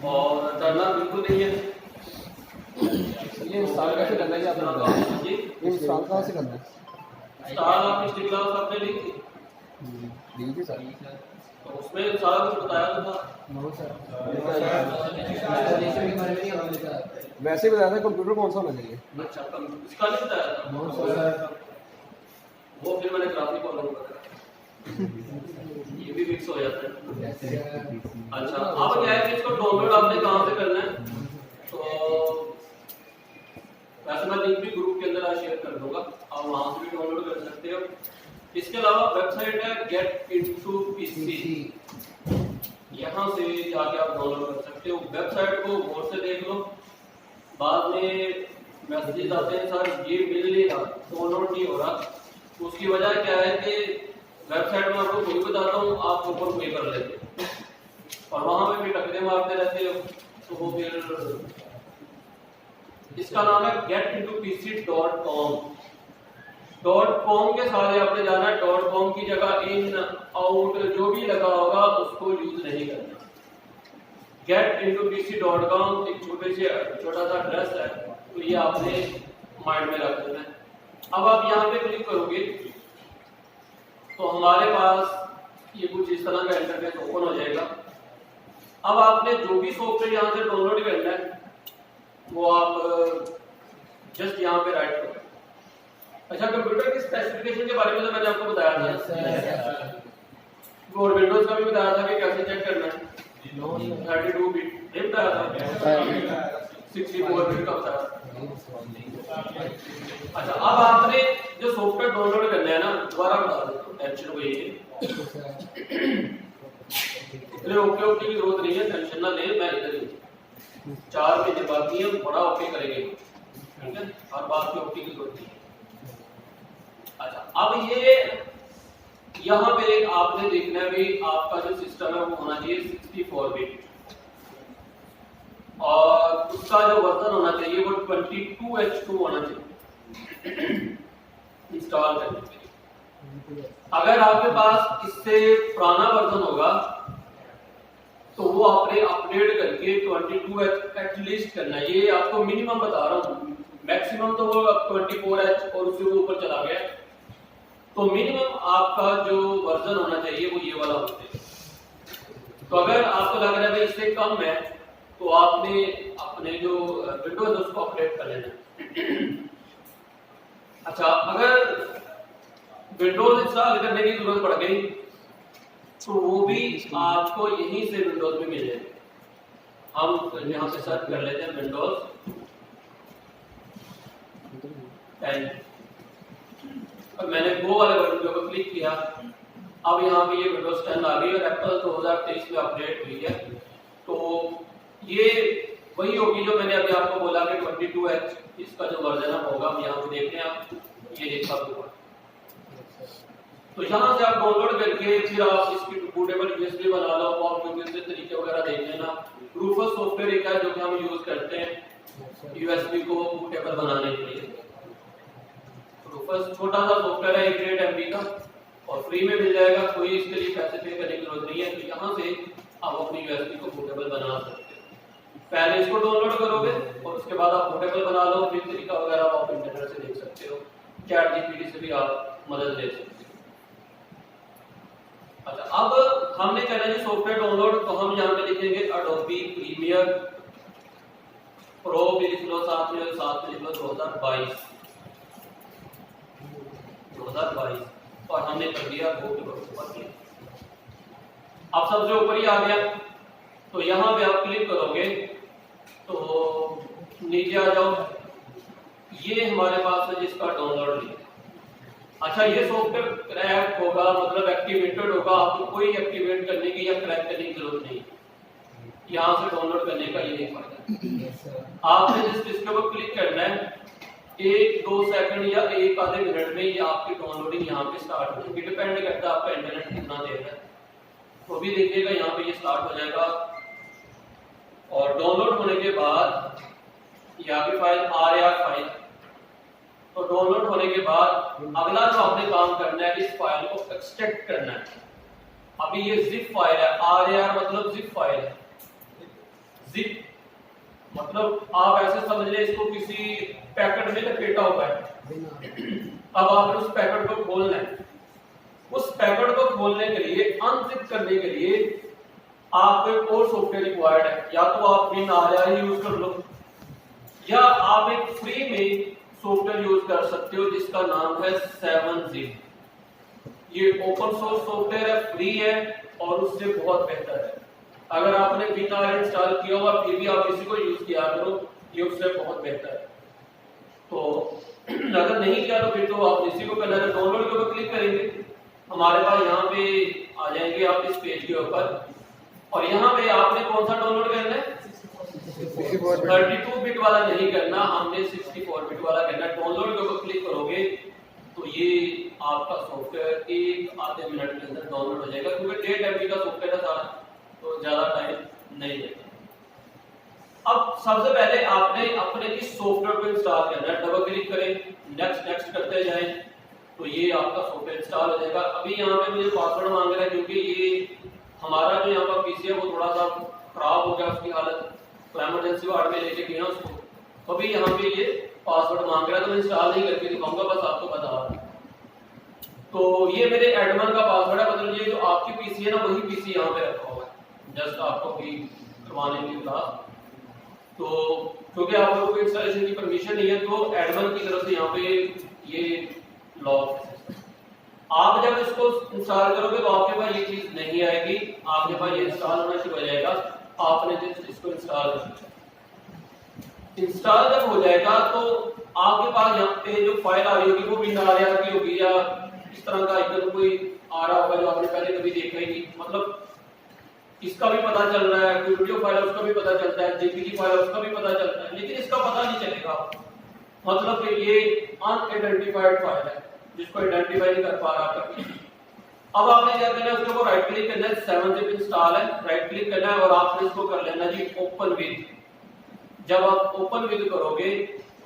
और डरना बिल्कुल नहीं है। ये इंस्टॉल कैसे करना है आपने बताया? जी, ये इंस्टॉल कहाँ से करना है? स्टार आपने पिछली क्लास आपने ली थी, ठीक है सर। तो उसमें सारा कुछ बताया तो था। वैसे ही बताया था कंप्यूटर कौन सा होना चाहिए। अच्छा, इसका नहीं बताया था, वो फिर मैंने ग्राफिक फॉलो करा, ये भी मिक्स हो जाता है। अच्छा, अब क्या है कि इसको डाउनलोड आपने कहाँ से करना है, तो वैसे मैं लिंक भी ग्रुप के अंदर आज शेयर कर दूंगा, आप वहां से भी डाउनलोड कर सकते हो। इसके अलावा वेबसाइट है गेट इनटू पीसी, यहाँ से जाके आप डाउनलोड कर सकते हो। वेबसाइट को गौर से देख लो, बाद में मैसेजेस आते हैं सर ये मिल नहीं रहा, डाउनलोड नहीं हो रहा। उसकी वजह क्या है कि वेबसाइट में आपको कोई बताता हूँ, आप ऊपर कोई कर लेते हो और वहां पे भी टकरे मारते रहते हो, तो वो फिर इसका नाम है getintopc.com। .com के साथ आपने जाना है, .com की जगह इन आउट जो भी लगा होगा उसको यूज नहीं करना। getintopc.com एक छोटा सा एड्रेस है, तो ये आपने माइंड में रख देना है। अब आप यहाँ पे क्लिक करोगे तो हमारे पास ये कुछ इस तरह का इंटरफेस ओपन हो जाएगा। अब आपने जो भी सॉफ्टवेयर यहाँ से डाउनलोड करना है वो आप जस्ट यहाँ पे राइट करो। अच्छा, कंप्यूटर की स्पेसिफिकेशन के बारे में तो मैंने आपको बताया था, और विंडोज का भी बताया था कि कैसे चेक करना है। 32 बिट नहीं बताया था, 64 बिट का बताया। अच्छा, अब आपने जो सॉफ्टवेयर डाउनलोड करना है ना, दोबारा बता देता हूँ, टेंशन कोई इतने ओके की जरूरत नहीं है, टेंशन ना ले, मैं इधर ही 4 महीने बाकी है, बड़ा ओके करेंगे, ठीक है, हर बात की ओके की जरूरत नहीं है। अच्छा, अब ये यहाँ पे आपने देखना है भी आपका जो सिस्टम है वो होना चाहिए 64 बिट और उसका जो वर्जन होना चाहिए वो 22H2 होना चाहिए इंस्टॉल करने के लिए। अगर आपके पास इससे पुराना वर्जन होगा तो वो आपने अपडेट करके 22H एटलीस्ट करना है। ये आपको मिनिमम बता रहा हूँ, मैक्सिमम तो वो 24H और उससे वो ऊपर चला गया, तो मिनिमम आपका जो वर्जन होना चाहिए वो ये वाला होता है। तो अगर आपको लग रहा है इससे कम है तो आपने अपने जो विंडोज है उसको अपडेट कर लेना। अच्छा, अगर विंडोज इंस्टॉल करने की जरूरत पड़ गई तो वो भी आपको यहीं से विंडोज में मिल जाएगा। हम यहाँ पे सर्च कर लेते हैं विंडोज 10, और मैंने गो वाले बटन के ऊपर क्लिक किया। अब यहाँ पे ये विंडोज 10 आ गई और एप्पल 2023 में अपडेट हुई है। तो ये वही होगी जो मैंने अभी आपको बोला कि 22H इसका जो वर्जन होगा। हम यहाँ पे देखते हैं, आप ये देखा होगा, तो यहाँ से आप डाउनलोड करके फिर आप इसकी बूटेबल यूएसबी बना लो और यूएसबी तरीके वगैरह देख लेना। रूफस सॉफ्टवेयर एक है जो कि हम यूज करते हैं यूएसबी को बूटेबल बनाने के लिए। रूफस छोटा सा सॉफ्टवेयर है 1.8 MB का और फ्री में मिल जाएगा, कोई इसके लिए पैसे पे करने की जरूरत नहीं है। तो यहाँ से आप अपनी यूएसबी को बूटेबल बना सकते हैं। पहले इसको डाउनलोड करोगे और उसके बाद आप बूटेबल बना लो, फिर तरीका वगैरह आप इंटरनेट से देख सकते हो, चैट जीपीटी से भी आप मदद ले सकते हो। अच्छा, अब हमने करना है सॉफ्टवेयर डाउनलोड, तो हम यहाँ पे लिखेंगे एडोबी प्रीमियर प्रो, भी लिख लो साथ में लिख लो 2022 और हमने कर दिया गो के ऊपर क्लिक। अब सबसे ऊपर ही आ गया, तो यहाँ पे आप क्लिक करोगे तो नीचे आ जाओ, ये हमारे पास है जिसका डाउनलोड लिंक। अच्छा, ये सॉफ्टवेयर क्रैक होगा मतलब एक्टिवेटेड होगा, आपको कोई एक्टिवेट करने की या क्रैक करने की जरूरत नहीं, यहाँ से डाउनलोड करने का ये फायदा। आपने जिस इसके ऊपर क्लिक करना है, 1-2 सेकंड या 1 आधे मिनट में ये आपकी डाउनलोडिंग यहाँ पे स्टार्ट हो जाएगी। डिपेंड करता है आपका इंटरनेट कितना देर है, तो भी देखिएगा यहाँ पे ये स्टार्ट हो जाएगा। और डाउनलोड होने के बाद ये आपकी फाइल RAR फाइल, तो डाउनलोड होने के बाद अगला जो आपने काम करना है इस फाइल को एक्सट्रैक्ट करना है। अभी ये जिप फाइल है, RAR मतलब जिप फाइल है, जिप, मतलब आप ऐसे समझ लें इसको किसी पैकेट में लपेटा हुआ है। अब आपने उस पैकेट को खोलना है। उस पैकेट को खोलने के लिए, अनजिप करने के लिए आपको एक और सॉफ्टवेयर रिक्वायर्ड है। या तो आप बिन आलिया यूज कर लो, या आप एक फ्री में सॉफ्टवेयर यूज कर सकते हो जिसका नाम है 7zip। ये ओपन सोर्स सॉफ्टवेयर है, फ्री है और उससे बहुत बेहतर है। अगर आपने बिन आलिया इंस्टॉल किया हुआ फिर भी आप इसी को यूज किया करो, ये उससे बहुत बेहतर है। तो अगर नहीं किया तो फिर तो आप इसी को करना है। डाउनलोड के ऊपर क्लिक करेंगे, हमारे पास यहाँ पे आ जाएंगे आप इस पेज के ऊपर, और यहाँ पे आपने कौन सा डाउनलोड करना है? 32 बिट वाला नहीं करना, हमने 64 बिट वाला करना है। डाउनलोड के ऊपर क्लिक करोगे तो ये आपका सॉफ्टवेयर एक आधे मिनट के अंदर डाउनलोड हो जाएगा, क्योंकि 1.5 MB का सॉफ्टवेयर है सारा, तो ज्यादा टाइम नहीं लेगा। अब सबसे पहले आपने अपने इस सॉफ्टवेयर को इंस्टॉल करना है। डबल क्लिक करें, नेक्स्ट नेक्स्ट करते जाएं, तो ये आपका सॉफ्टवेयर इंस्टॉल हो जाएगा। अभी यहाँ पे मुझे पासवर्ड मांग रहा है, क्योंकि ये हमारा जो यहाँ पर पीसी है वो थोड़ा सा खराब हो गया, उसकी हालत तो इमरजेंसी वार्ड में लेके गया उसको, तो अभी यहाँ पे ये पासवर्ड मांग रहा है, तो मैं इंस्टॉल नहीं करके दिखाऊंगा, बस आपको बता रहा हूँ। तो ये मेरे एडमिन का पासवर्ड है, मतलब ये जो आपकी पीसी है ना वही पीसी यहाँ पे रखा हुआ है, जस्ट आपको भी करवाने की क्लास। तो क्योंकि आप लोगों को इंस्टॉलेशन की परमिशन नहीं है, तो एडमिन की तरफ से यहाँ पे ये लॉक है। आप जब इसको इंस्टॉल करोगे तो आपके पास ये चीज नहीं आएगी, आपके पास ये इंस्टॉल होना शुरू हो जाएगा। आपने जब इसको इंस्टॉल जब हो जाएगा तो आपके पास यहाँ पे जो फाइल आ रही होगी वो बिन आलिया की होगी, या इस तरह का आइकन कोई आ रहा होगा जो आपने पहले कभी देखा ही नहीं। मतलब इसका भी पता चल रहा है, कोई वीडियो फाइल है उसका भी पता चलता है, जेपीजी फाइल है उसका भी पता चलता है, लेकिन इसका पता नहीं चलेगा आपको। मतलब कि ये अनआइडेंटिफाइड फाइल है जिसको आइडेंटिफाई नहीं कर पा रहा आपका। अब आपने क्या करना है, उसके ऊपर राइट क्लिक करना है, 7zip इंस्टॉल है, राइट क्लिक करना है और आपने इसको कर लेना जी ओपन विद। जब आप ओपन विद करोगे,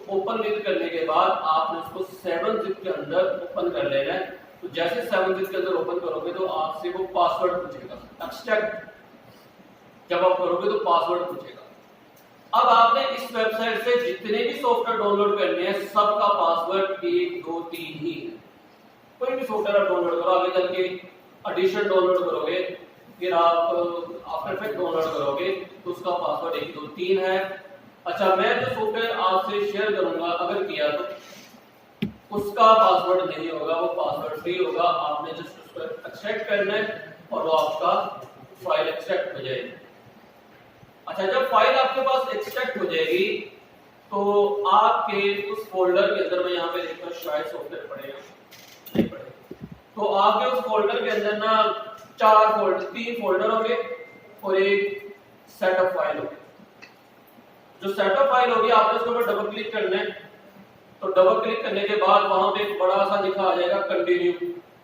ओपन विद करने के बाद आपने उसको 7zip के अंदर ओपन कर लेना है। तो जैसे 7zip के अंदर ओपन करोगे तो आपसे वो पासवर्ड पूछेगा, एक्सट्रैक्ट जब आप करोगे तो पासवर्ड पूछेगा। अब आपने इस वेबसाइट से जितने भी सॉफ्टवेयर डाउनलोड करने हैं सबका पासवर्ड 1 2 3 ही है। कोई भी सॉफ्टवेयर आप डाउनलोड करो, आगे चल के एडिशन डाउनलोड करोगे, फिर आप आफ्टर इफेक्ट डाउनलोड करोगे तो उसका पासवर्ड 1 2 3 है। अच्छा, मैं जो सॉफ्टवेयर आपसे शेयर करूंगा अगर किया तो उसका पासवर्ड नहीं होगा, वो पासवर्ड फ्री होगा। आपने जस्ट उसको एक्सट्रैक्ट करना है और वो आपका फाइल एक्सट्रैक्ट हो जाएगी। अच्छा, जब फाइल आपके पास एक्सट्रैक्ट हो जाएगी तो आपके उस फोल्डर के अंदर, मैं यहाँ पे देखता हूँ शायद सॉफ्टवेयर पड़ेगा, नहीं पड़ेगा, तो आपके उस फोल्डर के अंदर ना 3 फोल्डर होंगे और एक सेटअप फाइल होगी। जो सेटअप फाइल होगी आपने उसके ऊपर डबल क्लिक करना है। तो डबल क्लिक करने के बाद वहां पे एक बड़ा सा लिखा आ जाएगा कंटिन्यू,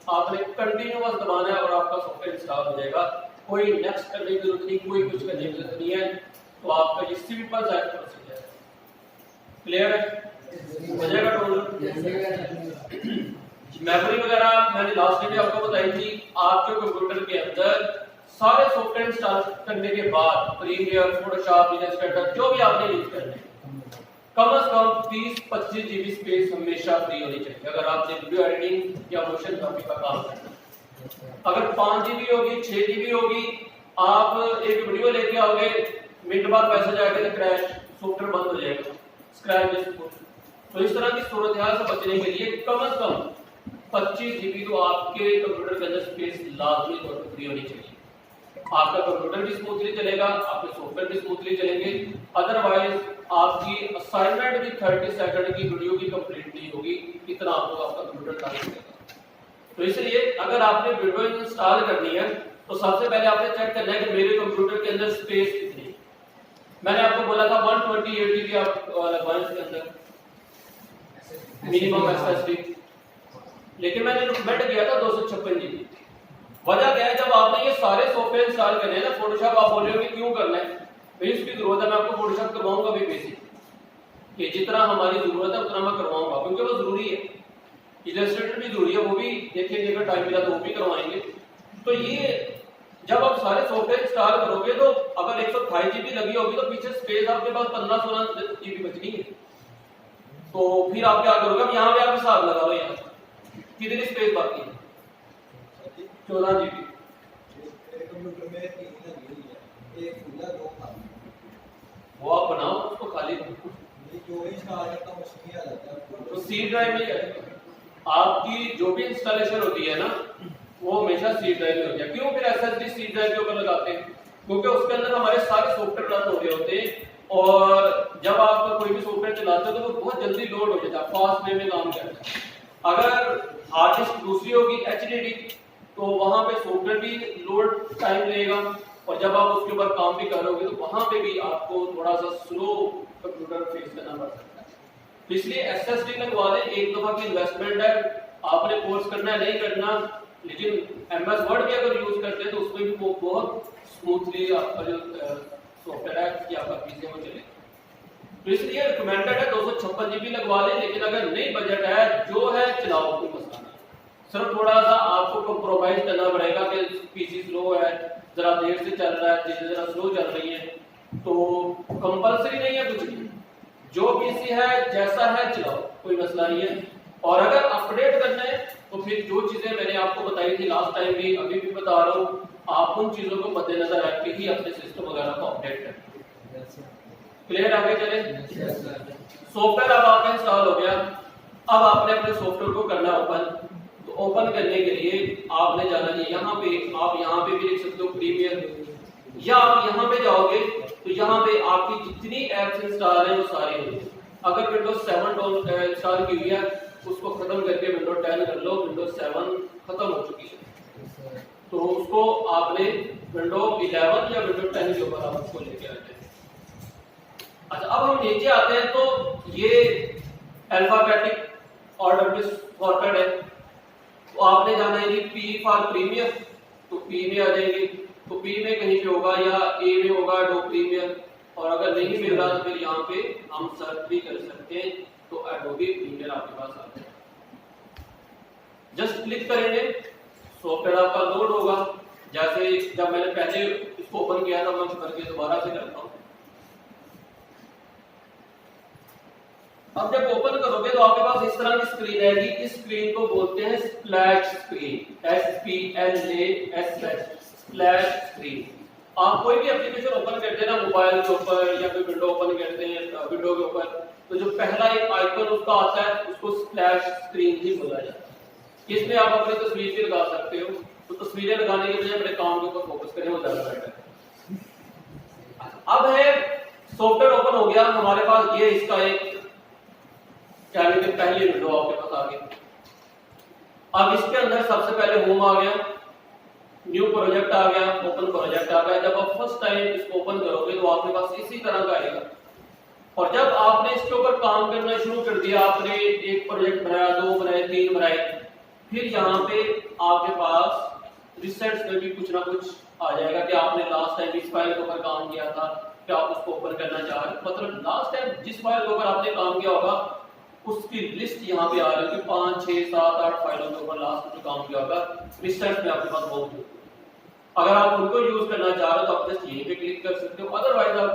आपने कंटिन्यू बस दबाना है और आपका सॉफ्टवेयर इंस्टॉल हो जाएगा। कोई नेक्स्ट करने की जरूरत नहीं, कोई कुछ करने की जरूरत नहीं है, तो आपका ये सिंपल सा प्रोसीजर है। क्लियर है? हो जाएगा डाउनलोड। मेमोरी वगैरह मैंने लास्ट में भी आपको बताई थी। आपके कंप्यूटर के अंदर सारे सॉफ्टवेयर इंस्टॉल करने के बाद प्रीमियर, फोटोशॉप, इलस्ट्रेटर जो भी आपने यूज करना है, कम से कम 30-25 GB स्पेस हमेशा फ्री होनी चाहिए अगर आपने वीडियो एडिटिंग या मोशन ग्राफिक का काम करना है। अगर 5 GB होगी, 6 GB होगी, आप एक वीडियो लेके आओगे, मिनट बाद मैसेज आएगा तो क्रैश, सॉफ्टवेयर बंद हो जाएगा, स्क्रैच जैसे। तो इस तरह की सूरत हाल से बचने के लिए कम से कम 25 GB तो आपके कंप्यूटर के अंदर स्पेस लाजमी तौर पर फ्री होनी चाहिए। आपका कंप्यूटर भी स्मूथली चलेगा, आपके सॉफ्टवेयर भी स्मूथली चलेंगे। अदरवाइज आपकी असाइनमेंट भी 30 सेकंड की वीडियो की कंप्लीट नहीं होगी, इतना आपको आपका कंप्यूटर काम करेगा। तो इसलिए अगर आपने वीडियो इंस्टॉल करनी है तो सबसे पहले आपने चेक करना है कि मेरे कंप्यूटर के अंदर स्पेस कितनी है। मैंने आपको बोला था 128 GB आप लगवाएं इसके अंदर मिनिमम एसएसडी, लेकिन मैंने रिकमेंड किया था 256 GB। वजह क्या है, जब आपने ये सारे सॉफ्टवेयर इंस्टॉल करने हैं ना, फोटोशॉप आप बोल रहे हो कि क्यों करना है, भाई इसकी जरूरत है, मैं आपको फोटोशॉप करवाऊंगा भी बेसिक, कि जितना हमारी जरूरत है उतना मैं करवाऊंगा क्योंकि वो जरूरी है। इलस्ट्रेटर भी जरूरी है, वो भी देखेंगे, अगर टाइम मिला तो वो भी करवाएंगे। तो ये जब आप सारे सॉफ्टवेयर इंस्टॉल करोगे तो अगर 128 जीबी लगी होगी तो पीछे स्पेस आपके पास 15-16 जीबी बचनी है। तो फिर आप क्या करोगे, अब यहाँ पे आप हिसाब लगा लो, यहाँ कितनी स्पेस बाकी है, 14 जीबी। कंप्यूटर में 3 लगी हुई है, एक खुला 2 खाली। वो आप बनाओ, उसको खाली ये जो इंस्टॉल करता हूं उसमें आ जाता है, तो सी ड्राइव में जाएगा। आपकी जो भी इंस्टॉलेशन होती है ना वो हमेशा सी ड्राइव में होती है। क्यों फिर एसएसडी सी ड्राइव के ऊपर लगाते हैं, क्योंकि उसके अंदर हमारे सारे सॉफ्टवेयर रन हो रहे होते हैं और जब आप कोई भी सॉफ्टवेयर चलाते हो तो वो बहुत जल्दी लोड हो जाता है, फास्ट वे में काम करता है। अगर हार्ड डिस्क दूसरी होगी एचडीडी तो वहां पे सॉफ्टवेयर भी लोड टाइम लेगा और जब आप उसके ऊपर काम भी करोगे तो वहां पे भी आपको थोड़ा सा स्लो कंप्यूटर फेस करना पड़ सकता है। इसलिए एसएसडी लगवा लें, एक दफा की इन्वेस्टमेंट है, आपने कोर्स करना है नहीं करना, लेकिन एमएस वर्ड भी अगर यूज करते हैं तो उसमें भी वो बहुत स्मूथली आपका जो सॉफ्टवेयर है कि आपका पीसी में चले। तो इसलिए रिकमेंडेड है 256 जीबी लगवा लें, लेकिन अगर नहीं बजट है जो है चलाओ, कोई मसला नहीं। सिर्फ थोड़ा सा आपको कंप्रोमाइज करना पड़ेगा कि पीसी स्लो है, जरा देर से चल रहा है, चीजें जरा स्लो चल रही है, तो कंपलसरी नहीं है कुछ भी, जो पीसी है जैसा है चलाओ, कोई मसला नहीं है। और अगर अपडेट करना है तो फिर जो चीजें मैंने आपको बताई थी लास्ट टाइम भी अभी भी बता रहा हूँ, आप उन चीजों को मद्देनजर रख के ही अपने सिस्टम वगैरह को अपडेट करें। क्लियर, आगे चले। सॉफ्टवेयर अब आपका इंस्टॉल हो गया, अब आपने अपने सॉफ्टवेयर को करना ओपन। तो ओपन करने के लिए आपने जाना है यहाँ पे, आप यहाँ पे भी लिख सकते हो प्रीमियर, या आप यहाँ पे जाओगे तो यहाँ पे आपकी जितनी एप्स इंस्टॉल है वो सारी होंगी। अगर विंडोज 7 इंस्टॉल की हुई है उसको खत्म करके विंडोज 10 कर लो, विंडोज 7 खत्म हो चुकी है तो उसको आपने विंडोज 11 या विंडोज 10 के ऊपर आप उसको लेके आते हैं। अच्छा, अब हम नीचे आते हैं तो ये अल्फाबेटिक ऑर्डर में सॉर्टेड है, तो आपने जाना है जी पी फॉर प्रीमियर, तो पी में आ जाएंगे, तो पी में कहीं पे होगा या ए में होगा डो प्रीमियर, और अगर नहीं मिल रहा तो फिर यहाँ पे हम सर्च भी कर सकते हैं तो एडोबी प्रीमियर आपके पास आता है। जस्ट क्लिक करेंगे, सॉफ्टवेयर आपका लोड होगा। जैसे जब मैंने पहले इसको ओपन किया था, मैं करके दोबारा से करता हूँ। अब जब ओपन करोगे तो आपके पास इस तरह की स्क्रीन आएगी। इस स्क्रीन को बोलते हैं splash screen, SPLASH, splash screen. आप कोई भी एप्लीकेशन ओपन करते हैं ना मोबाइल के ऊपर या फिर विंडो ओपन करते हैं विंडो के ऊपर, तो जो पहला एक आइकन उसका आता है उसको स्प्लैश स्क्रीन ही बोला जाता है। इसमें आप अपनी तस्वीर भी लगा सकते हो, तो तस्वीरें लगाने के बजाय अपने काम के ऊपर फोकस करें, वो ज्यादा बेटर है। अब है सॉफ्टवेयर ओपन हो गया हमारे पास, ये इसका एक क्या कहते हैं पहली विंडो आपके पास आ गई। अब इसके अंदर सबसे पहले होम आ गया, न्यू प्रोजेक्ट आ गया, ओपन प्रोजेक्ट आ गया। जब आप फर्स्ट टाइम इसको ओपन करोगे तो आपके पास इसी तरह का आएगा, और जब आपने इसके ऊपर काम करना शुरू कर दिया, आपने एक प्रोजेक्ट बनाया, 2 बनाए, 3 बनाए, फिर यहाँ पे आपके पास रिसेंट्स में भी कुछ ना कुछ आ जाएगा कि आपने लास्ट टाइम इस फाइल के ऊपर काम किया था, क्या आप उसको ओपन करना चाह रहे हैं। मतलब लास्ट टाइम जिस फाइल के ऊपर आपने काम किया होगा उसकी लिस्ट यहाँ पे आ रही है, 5, 6, 7, 8 फाइलों के ऊपर लास्ट में काम किया होगा, रिसेंट्स में आपके पास मौजूद है। अगर आप उनको यूज करना चाह रहे हो तो आप जस्ट यहीं पे क्लिक कर सकते हो, अदरवाइज आप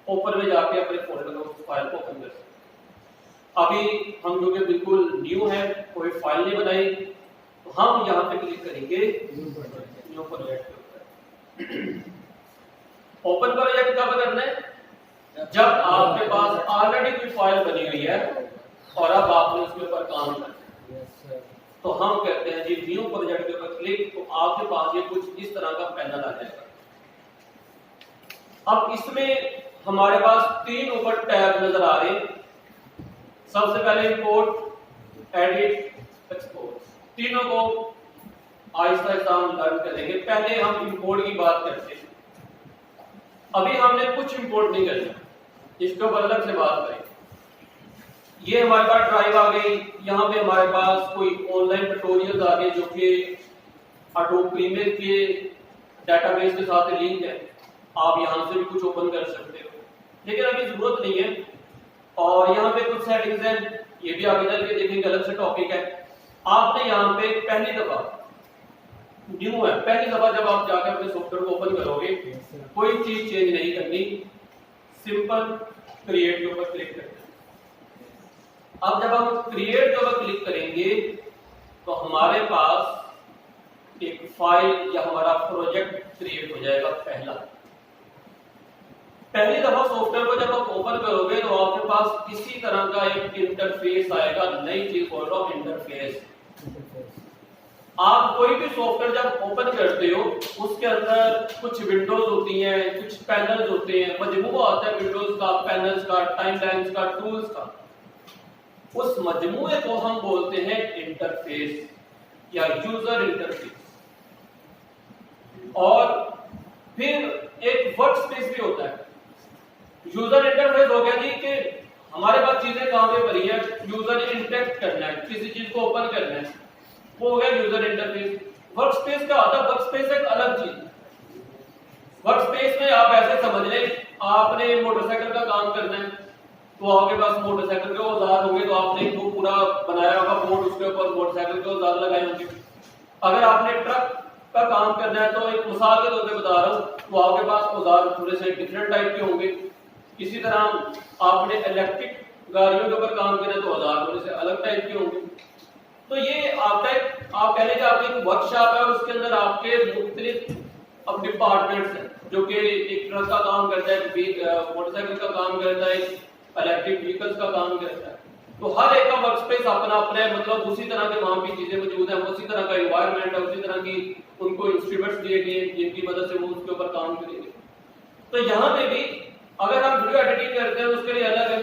ओपन में जाके अपने फोल्डर में उस फाइल को ओपन कर सकते हो। अभी हम जो कि बिल्कुल न्यू है, कोई फाइल नहीं बनाई, तो हम यहाँ पे क्लिक करेंगे न्यू प्रोजेक्ट के ऊपर। ओपन प्रोजेक्ट कब करना है? जब आपके पास ऑलरेडी कोई फाइल बनी हुई है और अब आपने उसके ऊपर काम करना है, तो हम कहते हैं जी न्यू प्रोजेक्ट के ऊपर क्लिक, तो आपके पास ये कुछ इस तरह का पैनल आ जाएगा। अब इसमें हमारे पास 3 ऊपर टैब नजर आ रहे हैं। सबसे पहले इंपोर्ट, एडिट, एक्सपोर्ट, तीनों को आहिस्ता आहिस्ता हम लर्न करेंगे। पहले हम इंपोर्ट की बात करते हैं। अभी हमने कुछ इंपोर्ट नहीं करना, इसके ऊपर अलग से बात करें। ये हमारे पास ड्राइव आ गई, यहाँ पे हमारे पास कोई ऑनलाइन ट्यूटोरियल आ गए जो कि एडोब प्रीमियर के डेटाबेस के साथ लिंक है, आप यहाँ से भी कुछ ओपन कर सकते हो, लेकिन अभी जरूरत नहीं है। और यहाँ पे कुछ सेटिंग्स हैं, ये भी आगे चल के देखेंगे, अलग से टॉपिक है। आपने यहाँ पे पहली दफा न्यू है। पहली दफा जब आप जाकर अपने सॉफ्टवेयर को ओपन करोगे कोई चीज चेंज नहीं करनी, सिंपल क्रिएट के ऊपर क्लिक करना। अब जब हम क्रिएट के ऊपर क्लिक करेंगे तो हमारे पास एक फाइल या हमारा प्रोजेक्ट क्रिएट हो जाएगा। पहली दफा सॉफ्टवेयर को जब आप ओपन करोगे तो आपके पास किसी तरह का एक इंटरफेस आएगा। नई चीज बोल रहा हूं, इंटरफेस। आप कोई भी सॉफ्टवेयर जब ओपन करते हो उसके अंदर कुछ विंडोज होती हैं, कुछ पैनल्स होते हैं, मजमूआ होता है विंडोज का, पैनल्स का, टाइमलाइंस का, टूल्स का। उस मजमूए को हम बोलते हैं इंटरफेस या यूजर इंटरफेस। और फिर एक वर्क स्पेस भी होता है। यूजर इंटरफेस हो गया जी कि हमारे पास चीजें कहां पे पड़ी है, यूजर इंटरेक्ट करना है, किसी चीज को ओपन करना है, वो हो गया यूजर इंटरफेस। वर्क स्पेस क्या होता है? वर्क स्पेस एक अलग चीज है। वर्क स्पेस में आप ऐसे समझ लें, आपने मोटरसाइकिल का काम करना है तो आपके पास मोटरसाइकिल के औजार होंगे, तो आपने वो पूरा बनाया होगा बोर्ड, उसके ऊपर मोटरसाइकिल के औजार लगाए होंगे। अगर आपने ट्रक का काम करना है तो एक मिसाल के तौर पे बता रहा हूं, तो आपके पास औजार थोड़े से डिफरेंट टाइप के होंगे। इसी तरह आपने इलेक्ट्रिक गाड़ियों के ऊपर काम करना है तो औजार थोड़े से अलग टाइप के होंगे। तो ये आपका आप कह लें कि आपकी एक वर्कशॉप है और उसके अंदर आपके मुख्तलिफ अब डिपार्टमेंट्स हैं, जो कि एक ट्रक का काम करता है, मोटरसाइकिल का काम करता है, इलेक्ट्रिक व्हीकल्स का काम करता है। तो हर एक का वर्क स्पेस अपना अपना है, मतलब उसी तरह के वहां की चीजें मौजूद हैं, उसी तरह का एनवायरनमेंट है, उसी तरह की उनको इंस्ट्रूमेंट्स दिए गए जिनकी मदद से वो उसके ऊपर काम करेंगे। तो यहाँ पे भी अगर हम वीडियो एडिटिंग करते हैं उसके लिए अलग है,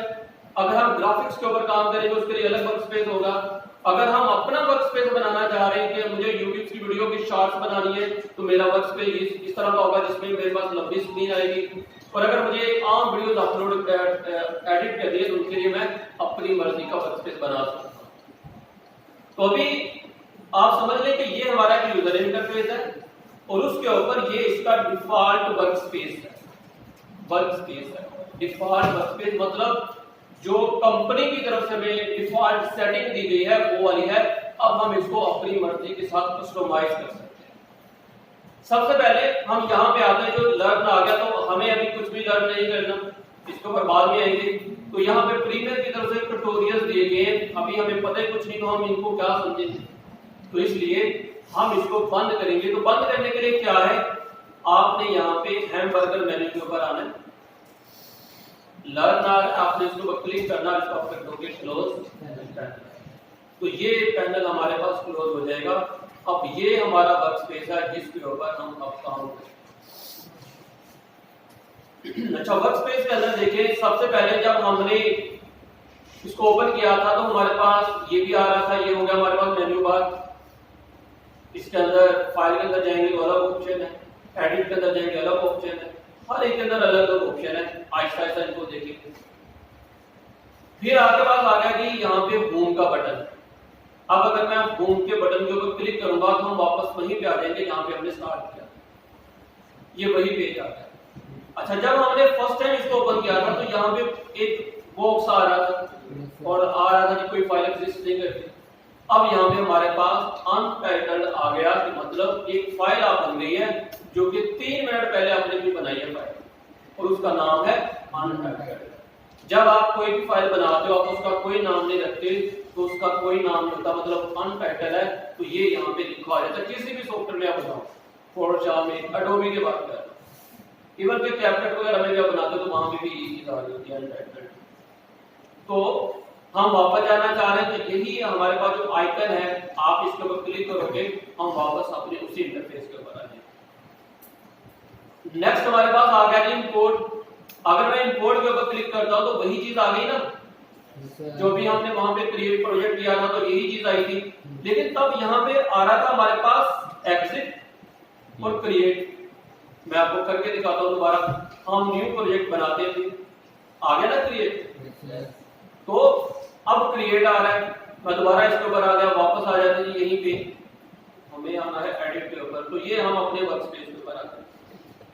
अगर हम ग्राफिक्स के ऊपर काम करेंगे उसके लिए अलग वर्क स्पेस होगा। अगर हम अपना वर्क स्पेस बनाना चाह रहे हैं कि मुझे यूट्यूब की वीडियो की शॉर्ट्स बनानी है तो मेरा वर्क स्पेस इस तरह का होगा जिसमें मेरे पास लंबी स्क्रीन आएगी। और अगर मुझे आम वीडियोस अपलोड एडिट करनी है तो उसके लिए मैं अपनी मर्जी का वर्क स्पेस बना सकता हूं। तो अभी आप समझ लें कि ये हमारा एक यूजर इंटरफेस है और उसके ऊपर ये इसका डिफॉल्ट वर्क स्पेस है। वर्क स्पेस है डिफॉल्ट वर्क स्पेस, मतलब जो कंपनी की तरफ से हमें डिफॉल्ट सेटिंग दी गई है वो वाली है। अब हम इसको अपनी मर्जी के साथ कस्टमाइज कर सकते हैं। सबसे पहले हम यहाँ पे आते हैं, जो लर्न आ गया तो हमें अभी कुछ भी लर्न नहीं करना, इसके ऊपर बाद में आएंगे। तो यहाँ पे प्रीमियर की तरफ से ट्यूटोरियल्स दिए गए हैं, अभी हमें पता ही कुछ नहीं तो हम इनको क्या समझेंगे, तो इसलिए हम इसको बंद करेंगे। तो बंद करने के लिए क्या है, आपने यहाँ पे हैमबर्गर मेन्यू के ऊपर आना है, लर्न आ रहा है, आपने इसको क्लिक करना, इसको आप कर दोगे क्लोज, तो ये पैनल हमारे पास क्लोज हो जाएगा। अब ये हमारा वर्क स्पेस है जिसके ऊपर हम अब काम करें। अच्छा, वर्क स्पेस के अंदर देखिए, सबसे पहले जब हमने इसको ओपन किया था तो हमारे पास ये भी आ रहा था, ये हो गया हमारे पास मेन्यू बार। इसके अंदर फाइल के अंदर जाएंगे तो अलग ऑप्शन है, एडिट के अंदर जाएंगे अलग ऑप्शन है, हर एक के अंदर अलग अलग ऑप्शन है। आहिस्ता आहिस्ता इनको देखेंगे। फिर आपके पास आ गया कि यहाँ पे होम का बटन। अब अगर मैं होम के बटन के ऊपर क्लिक करूंगा तो हम वापस वहीं पे आ जाएंगे जहाँ पे हमने स्टार्ट किया, ये वही पेज आ गया। अच्छा, जब हमने फर्स्ट टाइम इसको ओपन किया था तो यहाँ पे एक बॉक्स आ रहा था और आ रहा था कि कोई फाइल एग्जिस्ट नहीं करती। अब यहाँ पे हमारे पास अनटाइटल्ड आ गया, कि मतलब एक फाइल आप बन गई है जो कि 3 मिनट पहले आपने भी बनाई है फाइल, और उसका नाम है अनटाइटल्ड। जब आप कोई भी फाइल बनाते हो आप उसका कोई नाम नहीं रखते तो उसका कोई नाम नहीं होता, मतलब अनटाइटल्ड है, तो ये यहाँ पे लिखा आ जाता है। किसी भी सॉफ्टवेयर में आप बनाओ, फोटोशॉप में, एडोबी के बात कर, इवन के कैपकट वगैरह में भी आप बनाते हो तो वहां पे भी ये चीज आ रही होती है अनटाइटल्ड। तो हम वापस जाना चाह रहे हैं तो यही हमारे पास जो आइकन है, आप इसके ऊपर क्लिक करोगे हम वापस अपने उसी इंटरफेस के ऊपर आ जाएंगे। नेक्स्ट हमारे पास आ गया इंपोर्ट। अगर मैं इंपोर्ट के ऊपर क्लिक करता हूं तो वही चीज आ गई ना, जो भी हमने वहां पे क्रिएट प्रोजेक्ट किया था तो यही चीज आई थी। लेकिन तब यहाँ पे आ रहा था हमारे पास एग्जिट और क्रिएट। मैं आपको करके दिखाता हूँ दोबारा। हम न्यू प्रोजेक्ट बनाते थे, आ गया ना क्रिएट, तो अब क्रिएट आ रहा है, मैं दोबारा इसके ऊपर आ गया, वापस आ जाते हैं यहीं पे, हमें आना है एडिट के ऊपर। तो ये हम अपने वर्क स्पेस के ऊपर आते हैं।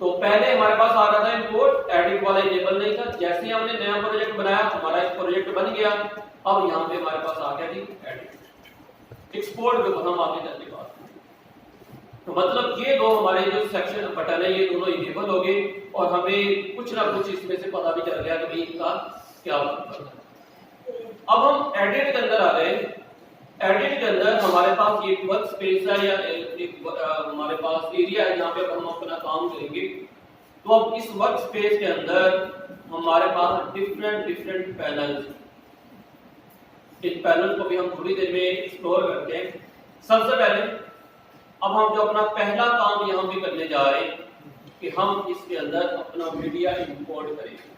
तो पहले हमारे पास आ रहा था इंपोर्ट, एडिट वाला इनेबल नहीं था। जैसे ही हमने नया प्रोजेक्ट बनाया हमारा एक प्रोजेक्ट बन गया। अब यहाँ पे हमारे पास आ गया जी एडिट। एक्सपोर्ट के ऊपर हम आगे चलते बात। तो मतलब ये दो हमारे जो सेक्शन बटन है ये दोनों इनेबल हो गए और हमें कुछ ना कुछ इसमें से पता भी चल गया कि भाई इनका क्या करना है। अब हम एडिट के अंदर आ गए। एडिट के अंदर हमारे पास ये वर्क स्पेस है या हमारे पास एरिया है जहाँ पे हम अपना काम करेंगे। तो अब इस वर्क स्पेस के अंदर हमारे पास डिफरेंट पैनल्स, इन पैनल को भी हम थोड़ी देर में एक्सप्लोर करते हैं। सबसे पहले अब हम जो अपना पहला काम यहाँ पे करने जा रहे हैं कि हम इसके अंदर अपना मीडिया इंपोर्ट करेंगे।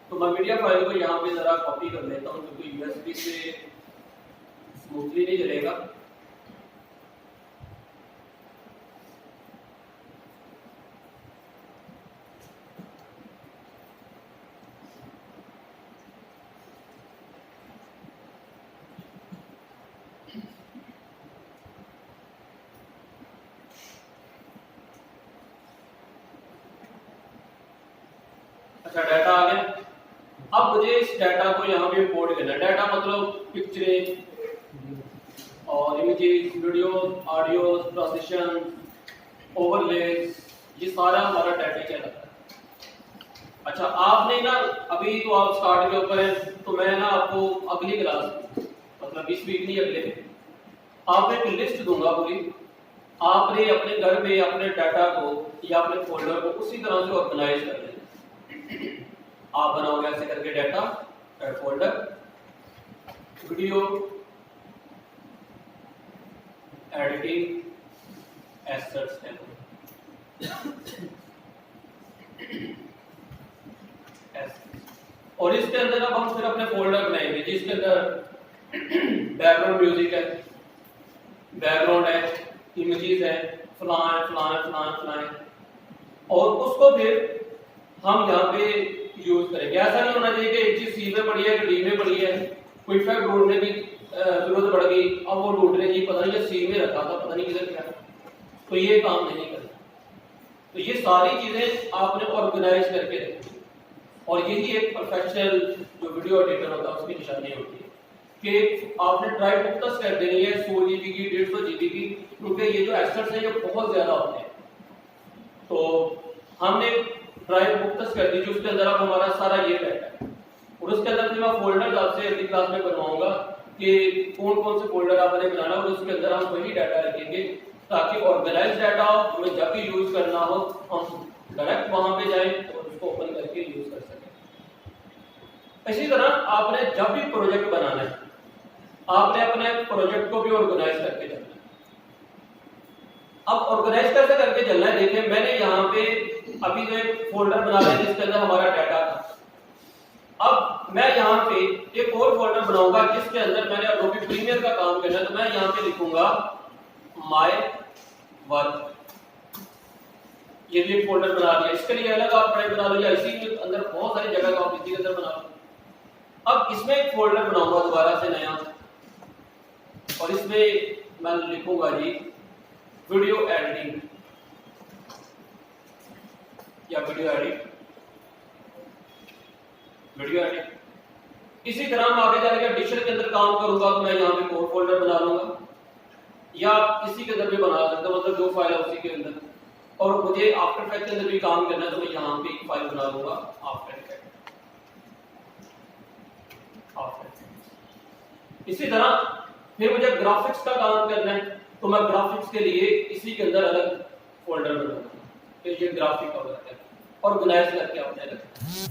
तो मैं मीडिया फाइल को यहाँ पे जरा कॉपी कर लेता हूँ क्योंकि यूएसबी से स्मूथली नहीं चलेगा। अच्छा, डाटा आ गया। अब मुझे इस डाटा को यहाँ पे इंपोर्ट करना है। डाटा मतलब पिक्चरें और images, video, audio, transition, overlays, ये सारा हमारा डाटा कहलाता है। अच्छा, आपने ना अभी तो आप स्टार्ट के ऊपर हैं, तो मैं ना आपको अगली क्लास मतलब इस वीक नहीं अगले आपको एक लिस्ट दूंगा पूरी। आपने अपने घर में अपने डाटा को या अपने फोल्डर को उसी तरह से ऑर्गेनाइज कर लेना। आप बनाओगे ऐसे करके data folder, video, editing, assets, और इसके अंदर अब हम फिर अपने फोल्डर बनाएंगे जिसके अंदर बैकग्राउंड म्यूजिक है, बैकग्राउंड है, इमेजेस है, फलाना और उसको फिर हम यहाँ पे यूज करेंगे। ऐसा नहीं होना चाहिए कि एक चीज सी में पड़ी है, डी में पड़ी है, कोई इफेक्ट ढूंढने की जरूरत पड़ गई, अब वो ढूंढने की पता नहीं सी में रखा था, पता नहीं किधर क्या, तो ये काम नहीं करना। तो ये सारी चीजें आपने ऑर्गेनाइज करके रखी और यही एक प्रोफेशनल जो वीडियो एडिटर होता है उसकी निशानी होती है कि आपने ड्राइव बुक तक कर देनी है 100 GB की, 150 GB की, क्योंकि ये जो एसेट्स हैं ये बहुत ज्यादा होते हैं। तो हमने ड्राइव बुक तक कर दी, उसके अंदर अब हमारा सारा ये डाटा है और उसके अंदर फिर मैं फोल्डर आपसे अगली क्लास में बनवाऊंगा कि कौन कौन से फोल्डर आपने बनाना और उसके अंदर हम वही डाटा रखेंगे ताकि ऑर्गेनाइज डाटा हो, हमें जब भी यूज करना हो हम डायरेक्ट वहां पे जाएं और उसको ओपन करके यूज कर सकें। इसी तरह आपने जब भी प्रोजेक्ट बनाना है आपने अपने प्रोजेक्ट को भी ऑर्गेनाइज करके चलना है। अब ऑर्गेनाइज कैसे करके चलना है, देखिए मैंने यहाँ पे अभी जो एक फोल्डर बना लिया जिसके अंदर हमारा डाटा था। अब मैं यहाँ पे एक और फोल्डर बनाऊंगा जिसके अंदर मैंने एडोबी प्रीमियर का काम करना है, तो मैं यहाँ पे लिखूंगा माय वर्क। ये भी एक फोल्डर बना लिया। इसके लिए अलग आप ड्राइव बना लो या इसी के अंदर बहुत सारी जगह का आप इसी के अंदर बना लो। अब इसमें एक फोल्डर बनाऊंगा दोबारा से नया और इसमें मैं लिखूंगा जी वीडियो एडिटिंग या वीडियो एडिट। इसी तरह मैं आगे जाके एडिशन के अंदर काम करूंगा तो मैं यहाँ पे कोड फोल्डर बना लूंगा या इसी के अंदर भी बना सकता हूं, मतलब जो फाइल है उसी के अंदर। और मुझे आफ्टर इफेक्ट के अंदर भी काम करना है तो मैं यहाँ पे एक फाइल बना लूंगा आफ्टर इफेक्ट। इसी तरह फिर मुझे ग्राफिक्स का काम करना है तो मैं ग्राफिक्स के लिए इसी के अंदर अलग फोल्डर बनाऊंगा। फिर ये ग्राफिक का होता है ऑर्गेनाइज करके अपने अलग।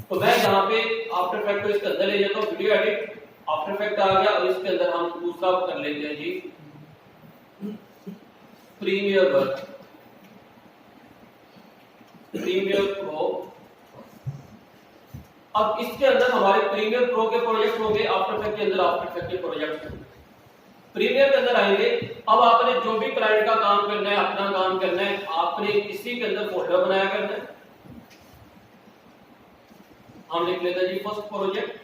तो मैं यहाँ पे आफ्टर इफेक्ट को इसके अंदर ले जाता हूँ, वीडियो एडिट आफ्टर इफेक्ट आ गया और इसके अंदर हम दूसरा कर लेते हैं जी प्रीमियर वर्क, प्रीमियर प्रो। अब इसके अंदर हमारे प्रीमियर प्रो के प्रोजेक्ट होंगे, आफ्टर इफेक्ट के अंदर आफ्टर इफेक्ट के प्रोजेक्ट होंगे। प्रीमियर के अंदर आएंगे, अब आपने जो भी क्लाइंट का काम करना है, अपना काम करना है, आपने इसी के अंदर फोल्डर बनाया करना है। हम लिख लेते हैं जी फर्स्ट प्रोजेक्ट,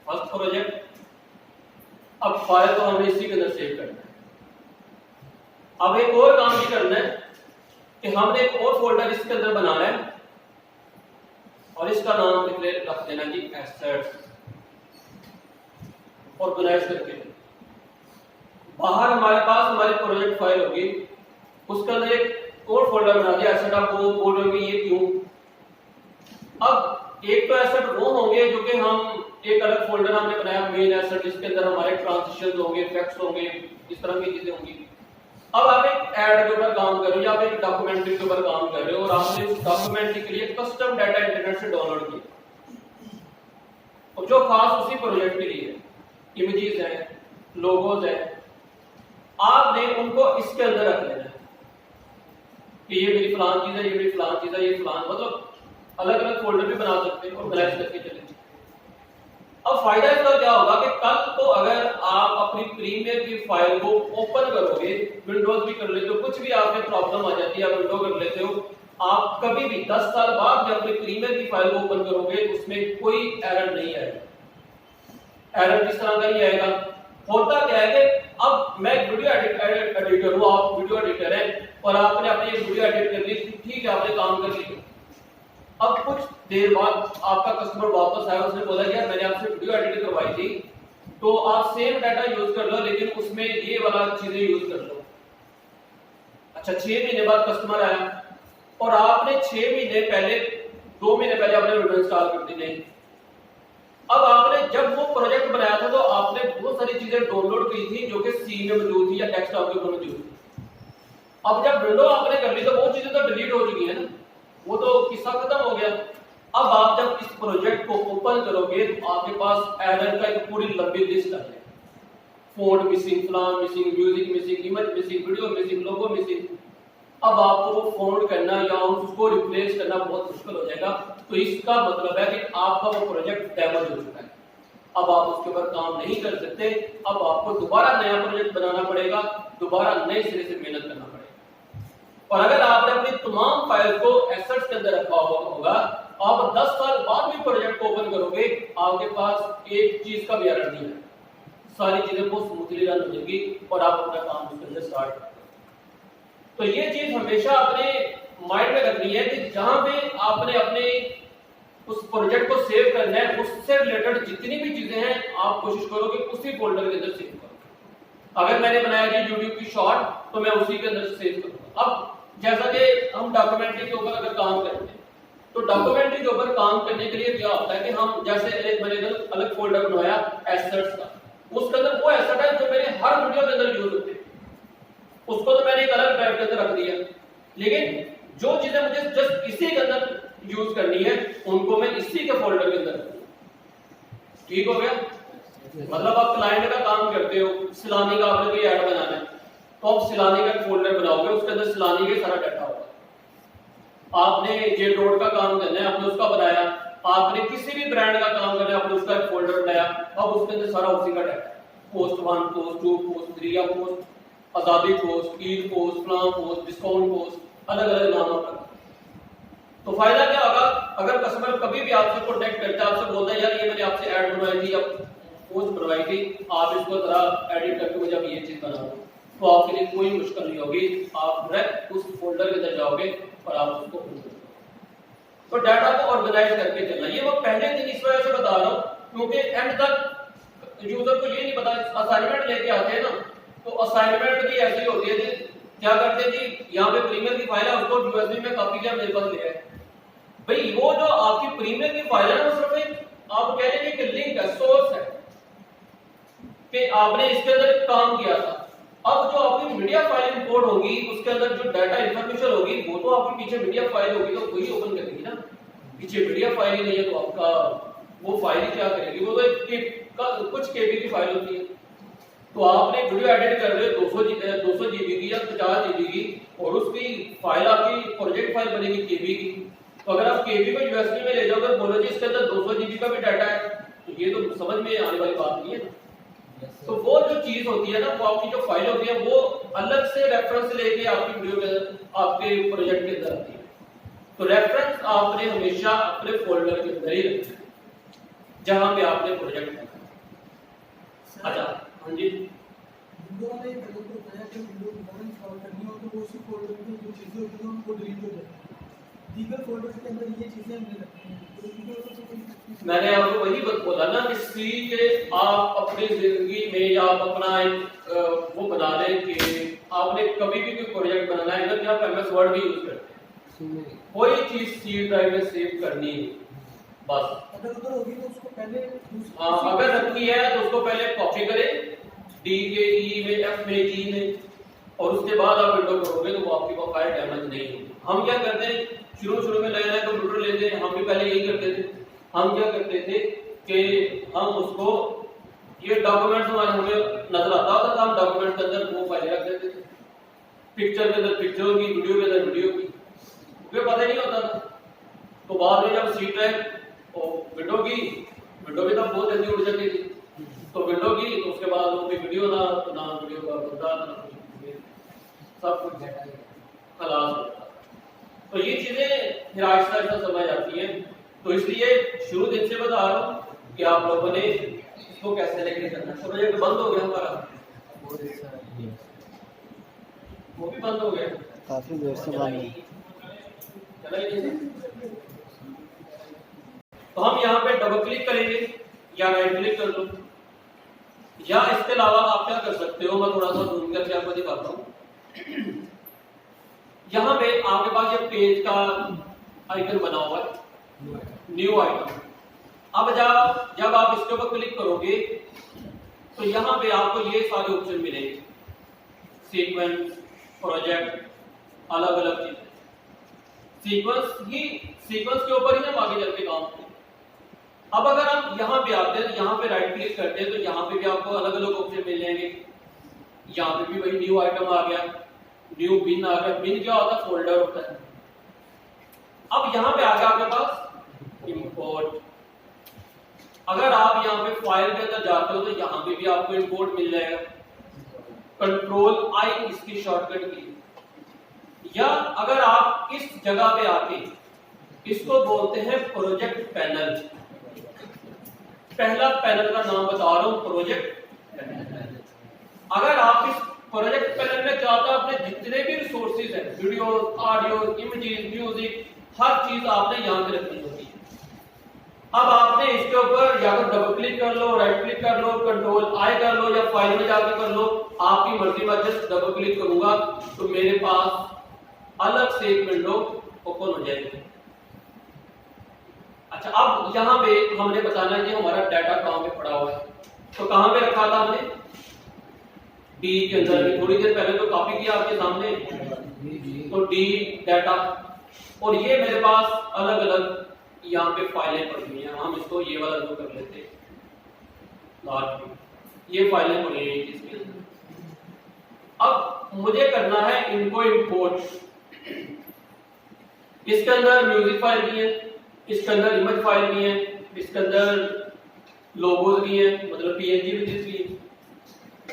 फर्स्ट प्रोजेक्ट। अब फाइल तो हमने इसी के अंदर सेव करना है। अब एक और काम भी करना है कि हमने एक और फोल्डर इसके अंदर बनाना है और इसका नाम रख देना जी एसेट्स, ऑर्गेनाइज करके। बाहर हमारे पास हमारी प्रोजेक्ट फाइल होगी, उसके अंदर एक और फोल्डर बना दिया एसेट। आप वो बोल रहे होंगे ये क्यों? अब एक तो एसेट वो होंगे जो कि हम एक अलग फोल्डर हमने बनाया मेन एसेट, जिसके अंदर हमारे ट्रांजिशंस होंगे, इफेक्ट्स होंगे, इस तरह की चीजें होंगी। अब आप एक ऐड के ऊपर काम कर रहे हो या आप एक डॉक्यूमेंट्री के ऊपर काम कर रहे हो और आपने उस डॉक्यूमेंट्री के लिए कस्टम डाटा इंटरनेट से डाउनलोड किया और जो खास उसी प्रोजेक्ट के लिए इमेजेस हैं, लोगोज हैं, आपने उनको इसके अंदर रख लेना है कि ये मेरी फलान चीज है, ये मेरी फलान चीज है, ये फलान, मतलब अलग अलग फोल्डर भी बना सकते हैं और ऑर्गेनाइज करके चलेंगे। अब फायदा इसका क्या होगा कि कल को अगर आप अपनी प्रीमियर की फाइल को ओपन करोगे, विंडोज भी कर लेते हो, कुछ भी आपके प्रॉब्लम आ जाती है, आप विंडो कर लेते हो, आप कभी भी 10 साल बाद जब अपनी प्रीमियर की फाइल को ओपन करोगे उसमें कोई एरर नहीं आएगा। एरर किस तरह का नहीं आएगा? होता क्या है कि अब मैं वीडियो एडिटर हूं, आप वीडियो एडिटर हैं और आपने अपनी वीडियो एडिट कर ली, ठीक है, आपने काम कर लिया। अब कुछ देर बाद आपका कस्टमर वापस आया, उसने बोला यार मैंने आपसे वीडियो एडिट करवाई थी, तो आप सेम डाटा यूज कर लो लेकिन उसमें ये वाला चीजें यूज कर लो। अच्छा, 6 महीने बाद कस्टमर आया और आपने 6 महीने पहले, 2 महीने पहले आपने वीडियो इंस्टॉल कर दी नहीं। अब आपने जब वो प्रोजेक्ट बनाया था तो आपने बहुत सारी चीजें डाउनलोड की थी जो कि सी में मौजूद थी या डेस्कटॉप के ऊपर मौजूद थी। अब जब विंडो आपने कर ली तो वो चीजें तो डिलीट हो चुकी है ना, वो तो किस्सा खत्म हो गया। अब आप जब इस प्रोजेक्ट को ओपन करोगे तो आपके पास एरर का एक पूरी लंबी लिस्ट आ जाएगी, फोल्ड मिसिंग, फलान missing, music missing, image missing, video missing, logo missing. अब आपको वो फोल्ड करना या उसको रिप्लेस करना बहुत मुश्किल हो जाएगा। तो इसका मतलब है कि आपका वो प्रोजेक्ट डैमेज हो चुका है, अब आप उसके ऊपर काम नहीं कर सकते। अब आपको दोबारा नया प्रोजेक्ट बनाना पड़ेगा, दोबारा नए सिरे से मेहनत करना पड़ेगा। और अगर आपने अपनी तमाम फाइल को एसेट्स के अंदर रखा होगा, आप 10 साल बाद भी प्रोजेक्ट को ओपन करोगे, आपके पास एक चीज का भी एरर नहीं है, सारी चीजें बहुत स्मूथली रन हो जाएंगी और आप अपना काम उसके अंदर स्टार्ट कर। तो ये चीज हमेशा अपने माइंड में रखनी है कि जहां पे आपने अपने उस प्रोजेक्ट को सेव करना है, उससे रिलेटेड जितनी भी चीजें हैं आप कोशिश करो कि उसी फोल्डर के अंदर सेव करो। अगर मैंने बनाया जी यूट्यूब की शॉर्ट तो मैं उसी के अंदर सेव करूंगा। अब जैसा कि हम डॉक्यूमेंट्री के ऊपर अगर काम करते हैं तो डॉक्यूमेंट्री के ऊपर काम करने के लिए क्या होता है कि हम जैसे मैंने अलग फोल्डर बनवाया एसेट्स का, उसके अंदर वो एसेट है जो मेरे हर वीडियो के अंदर यूज होते हैं, उसको तो मैंने एक अलग ड्राइव के अंदर रख दिया, लेकिन जो चीजें मुझे जस्ट इसी के अंदर यूज करनी है उनको मैं इसी के फोल्डर के अंदर रखूंगा। ठीक हो गया? मतलब आप क्लाइंट का काम करते हो, सिलानी का आपने कोई ऐड बनाना है तो आप सिलानी का फोल्डर बनाओगे, उसके अंदर सिलानी का सारा डाटा होगा। आपने जेल रोड का काम करना है, आपने उसका बनाया, आपने किसी भी ब्रांड का काम करना है, आपने उसका एक फोल्डर बनाया, अब उसके अंदर सारा उसी का डाटा, पोस्ट 1, पोस्ट 2, पोस्ट 3 या पोस्ट आजादी पोस्ट, ईद पोस्ट, फ्लाम पोस्ट, डिस्काउंट पोस्ट, अलग अलग नाम आपका। तो फायदा क्या होगा? अगर कस्टमर कभी भी आपसे कॉन्टेक्ट करता है, आपसे बोलता है यार ये मैंने आपसे ऐड बनवाई थी या पोस्ट बनवाई थी, आप इसको जरा एडिट करके मुझे अब ये चीज बना दो, तो आपके लिए कोई मुश्किल नहीं होगी, आप डायरेक्ट उस फोल्डर के अंदर जाओगे और आप उसको ओपन करोगे। तो डाटा को ऑर्गेनाइज करके चलना, ये मैं पहले दिन इस वजह से बता रहा हूं क्योंकि एंड तक यूजर को ये नहीं पता। असाइनमेंट लेके आते हैं ना, तो असाइनमेंट भी ऐसी होती है जी, क्या करते हैं जी, यहाँ पे प्रीमियर की फाइल है, उसको यूएसबी में कॉपी किया मेरे पास ले आए। भाई वो जो आपकी प्रीमियर की फाइल है वो सिर्फ एक आप कह रहे हैं कि लिंक है, सोर्स है कि आपने इसके अंदर काम किया था। अब जो आपकी मीडिया फाइल इंपोर्ट होगी उसके अंदर जो डाटा इंफॉर्मेशन होगी वो तो आपकी पीछे मीडिया फाइल होगी, तो वही ओपन करेगी ना। पीछे मीडिया फाइल ही नहीं है तो आपका वो फाइल क्या करेगी? वो तो कुछ केबी की फाइल होती है। तो आपने वीडियो एडिट कर रहे हो 200 जीबी की या 50 जीबी की, और उसकी फाइल आपकी प्रोजेक्ट फाइल बनेगी केबी की। तो अगर आप केबी को यूएसबी में ले जाओगे, बोलो जी इसके अंदर 200 जीबी का भी डाटा है, तो ये तो समझ में आने वाली बात नहीं है ना। तो वो जो चीज होती है ना, वो आपकी जो फाइल होती है वो अलग से रेफरेंस लेके आपकी वीडियो के आपके प्रोजेक्ट के अंदर आती है। तो रेफरेंस आपने हमेशा अपने फोल्डर के अंदर ही रखना है जहां पे आपने प्रोजेक्ट बनाया। अच्छा हाँ जी, विंडो में एक अलग बताया कि विंडो दोबारा इंस्टॉल करनी हो तो वो उसी फोल्डर में जो चीजें होती हैं उनको डिलीट हो जाती है। दीगर फोल्डर्स के अंदर ये चीजें हमने रखी हैं, तो इनके ऊपर तो कोई मैंने आपको वही बोला ना कि सी के आप अपनी जिंदगी में या आप अपना एक वो बना लें कि आपने कभी भी कोई प्रोजेक्ट बनाना है अगर आप एमएस वर्ड भी यूज करते हैं, कोई चीज सी ड्राइव में सेव करनी है बस। अगर उधर होगी तो उसको पहले हाँ, अगर रखनी है तो उसको पहले कॉपी करें डी के ई में, एफ में, जी में, और उसके बाद आप विंडो करोगे तो वो आपकी फाइल डैमेज नहीं होगी। हम क्या करते हैं, शुरू में नया कंप्यूटर लेते हैं, हम भी पहले यही करते थे। हम क्या करते थे कि हम उसको ये डॉक्यूमेंट्स हमें नजर आता होता था, हम डॉक्यूमेंट के अंदर वो फाइल रख देते थे, पिक्चर के अंदर पिक्चर की, वीडियो के अंदर वीडियो की, मुझे पता नहीं होता था। तो बाद में जब सी ड्राइव और विंडो की तो बहुत जल्दी उड़ जाती थी, तो विंडो की तो उसके बाद वो वीडियो ना वीडियो का बंदा ना सब कुछ खलास होता। तो ये चीजें फिर आहिस्ता आहिस्ता समझ आती हैं। तो इसलिए शुरू दिन से बता रहा हूँ कि आप लोगों ने इसको कैसे लेके चलना। प्रोजेक्ट बंद हो गया हमारा, वो भी बंद हो गया, काफी देर से बंद है। तो हम यहाँ पे डबल क्लिक करेंगे या राइट क्लिक कर लो, या इसके अलावा आप क्या कर सकते हो, मैं थोड़ा सा जूम करके आपको दिखाता हूँ। यहाँ पे आपके पास ये पेज का आइकन बना हुआ है, न्यू आइटम। अब जब आप इसके ऊपर क्लिक करोगे तो यहाँ पे आपको ये सारे ऑप्शन मिलेंगे, सीक्वेंस, प्रोजेक्ट, अलग अलग चीजें। सीक्वेंस के ऊपर ही हम आगे चल के काम करें। अब अगर हम यहाँ पे आते हैं तो यहाँ पे राइट क्लिक करते हैं तो यहाँ पे भी आपको अलग अलग ऑप्शन मिल जाएंगे। यहाँ पे भी वही न्यू आइटम आ गया, न्यू बिन आ गया। बिन क्या होता है, फोल्डर होता है। अब यहाँ पे आ गया आपके पास इंपोर्ट। अगर आप यहाँ पे फाइल के अंदर जाते हो तो यहाँ पे भी आपको इंपोर्ट मिल जाएगा, कंट्रोल आई इसकी शॉर्टकट की। या अगर आप इस जगह पे आके, इसको बोलते हैं प्रोजेक्ट पैनल। पहला पैनल का नाम बता रहा हूं, प्रोजेक्ट पैनल। अगर आप इस प्रोजेक्ट पैनल में चाहते हो अपने जितने भी रिसोर्सेज हैं, वीडियो, ऑडियो, इमेजेस, म्यूजिक, हर चीज आपने यहाँ पे रखनी होती है। अब आपने इसके ऊपर या तो डबल क्लिक कर लो, राइट क्लिक कर लो, कंट्रोल आई कर लो, या फाइल में जाके कर लो, आपकी मर्जी। मैं जस्ट डबल क्लिक करूंगा तो मेरे पास अलग से एक विंडो ओपन हो जाएगी। अच्छा, अब यहाँ पे हमने बताना है कि हमारा डाटा कहाँ पे पड़ा हुआ है। तो कहाँ पे रखा था हमने, डी के अंदर। भी थोड़ी देर पहले तो कॉपी किया आपके सामने, तो डी डाटा। और ये मेरे पास अलग अलग यहाँ पे फाइलें पड़ी हुई हैं। हम इसको ये वाला जो कर लेते हैं, ये फाइलें पड़ी हुई हैं इसके अंदर। अब मुझे करना है इनको इंपोर्ट। इसके अंदर म्यूजिक फाइल भी है, इसके अंदर इमेज फाइल भी है, इसके अंदर लोगोज भी है, मतलब पीएनजी इमेजेस भी है।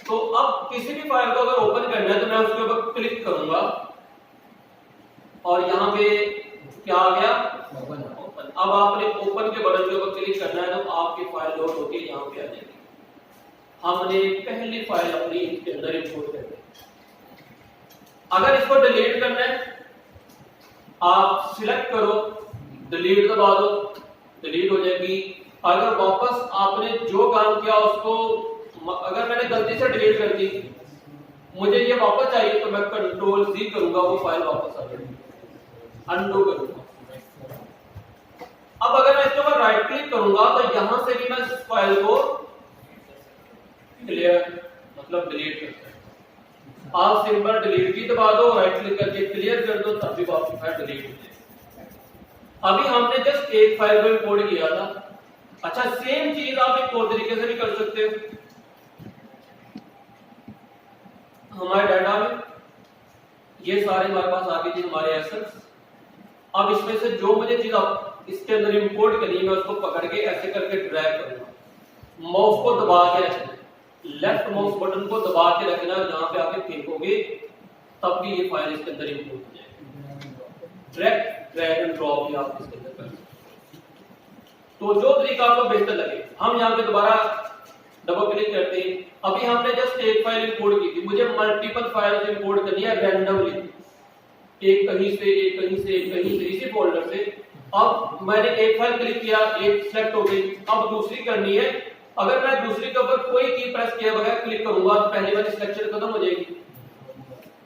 तो अब किसी भी फाइल को अगर ओपन करना है तो मैं उसके ऊपर क्लिक करूंगा और यहाँ पे क्या आ गया, ओपन। अब आपने ओपन के बटन के ऊपर क्लिक करना है तो आपकी फाइल लोड होके यहाँ पे आ जाएगी। हमने पहली फाइल अपनी इसके अंदर इंपोर्ट कर दी। अगर इसको डिलीट करना है, आप सिलेक्ट करो, डिलीट दबा दो, डिलीट हो जाएगी। अगर वापस आपने जो काम किया उसको, अगर मैंने गलती से डिलीट कर दी, मुझे ये वापस चाहिए तो मैं कंट्रोल सी करूंगा, वो फाइल वापस आ जाएगी, अनडू करूंगा। अब अगर मैं इसके ऊपर राइट क्लिक करूंगा तो यहां से भी मैं इस फाइल को क्लियर, मतलब डिलीट कर सकता हूं। आप सिंपल डिलीट की दबा दो, राइट क्लिक करके क्लियर कर दो, तब भी आपकी फाइल डिलीट हो जाएगी। अभी हमने जस्ट एक फाइल को इंपोर्ट किया था। अच्छा, सेम चीज आप एक और तरीके से भी कर सकते हो। हमारे डाटा में ये सारे हमारे पास आ गए थे हमारे एसेट्स। अब इसमें से जो मुझे चीज आप इसके अंदर इंपोर्ट करनी है, मैं उसको पकड़ के ऐसे करके ड्रैग करूंगा। माउस को दबा के रखना, लेफ्ट माउस बटन को दबा के रखना, जहां पे आके फेंकोगे तब भी ये फाइल इसके अंदर इंपोर्ट हो जाएगी। ड्रैग एंड ड्रॉप भी आप इसके अंदर कर सकते हो। तो जो तरीका आपको बेहतर लगे। हम यहाँ पे दोबारा डबल क्लिक करते हैं। अभी हमने जस्ट एक फाइल इंपोर्ट की थी, मुझे मल्टीपल फाइल्स इंपोर्ट करनी है रैंडमली, एक कहीं से, एक कहीं से, एक कहीं से, इसी फोल्डर से। अब मैंने एक फाइल क्लिक किया, एक सिलेक्ट हो गई, अब दूसरी करनी है। अगर मैं दूसरी के ऊपर कोई की प्रेस किए बगैर क्लिक करूंगा तो पहली वाली सिलेक्शन खत्म हो जाएगी।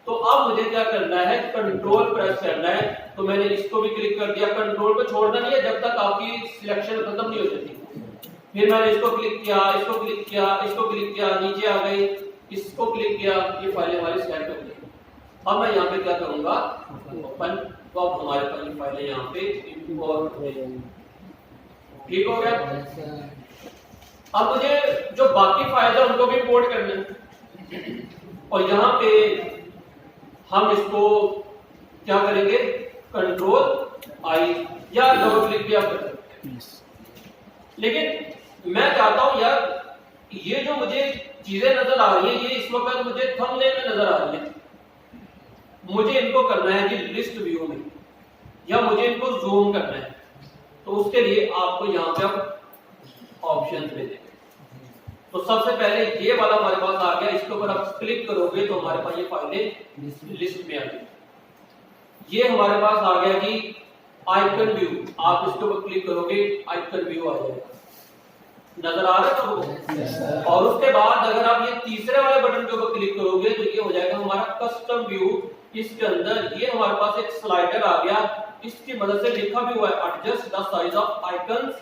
तो अब मुझे क्या करना है, कंट्रोल प्रेस करना है। तो मैंने इसको भी क्लिक कर दिया, कंट्रोल पे छोड़ना नहीं है जब तक आपकी सिलेक्शन खत्म नहीं हो जाती। फिर मैंने इसको क्लिक किया, इसको क्लिक किया, इसको क्लिक किया, नीचे आ गई, इसको क्लिक किया, ये फाइलें हमारी सेलेक्ट हो गई। अब मैं यहाँ पे क्या करूंगा, ओपन, तो अब हमारे पास ये फाइलें यहाँ पे इंपोर्ट हो जाएंगी। ठीक हो गया। अब मुझे जो बाकी फाइल है उनको भी इंपोर्ट करना है, और यहाँ पे हम इसको क्या करेंगे, कंट्रोल आई या डबल क्लिक भी आप कर सकते हैं। लेकिन मैं चाहता हूं यार, ये जो मुझे चीजें नजर आ रही है, ये इस वक्त मुझे थंबनेल में नजर आ रही है, मुझे इनको करना है कि लिस्ट व्यू में, या मुझे इनको जूम करना है। तो उसके लिए आपको यहाँ पे आप ऑप्शन मिलेंगे। तो सबसे पहले ये वाला हमारे पास आ गया, इसके ऊपर आप क्लिक करोगे तो हमारे पास ये फाइलें लिस्ट में आ गई। ये हमारे पास आ गया कि आइकन व्यू, आप इसके ऊपर क्लिक करोगे आइकन व्यू आ जाएगा, नजर आ रहा है आपको। और उसके बाद अगर आप ये तीसरे वाले बटन के ऊपर क्लिक करोगे तो ये हो जाएगा हमारा कस्टम व्यू। इसके अंदर ये हमारे पास एक स्लाइडर आ गया, इसकी मदद से लिखा भी हुआ है adjust the size of icons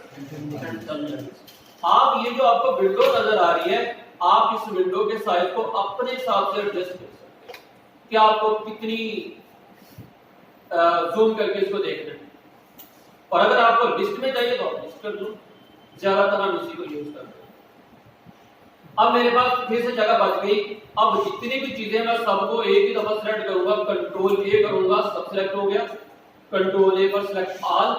and thumbnails. आप ये जो आपको विंडो नजर आ रही है, आप इस विंडो के साइज को अपने हिसाब से एडजस्ट कर सकते हैं कि आपको कितनी जूम करके इसको देखना है। और अगर आपको लिस्ट में चाहिए तो आप लिस्ट कर दो, ज्यादातर हम इसी को यूज करते हैं। अब मेरे पास फिर से जगह बच गई। अब जितनी भी चीजें मैं सबको एक ही दफा सिलेक्ट करूंगा, कंट्रोल ए करूंगा, सब सिलेक्ट हो गया, कंट्रोल ए पर सिलेक्ट ऑल।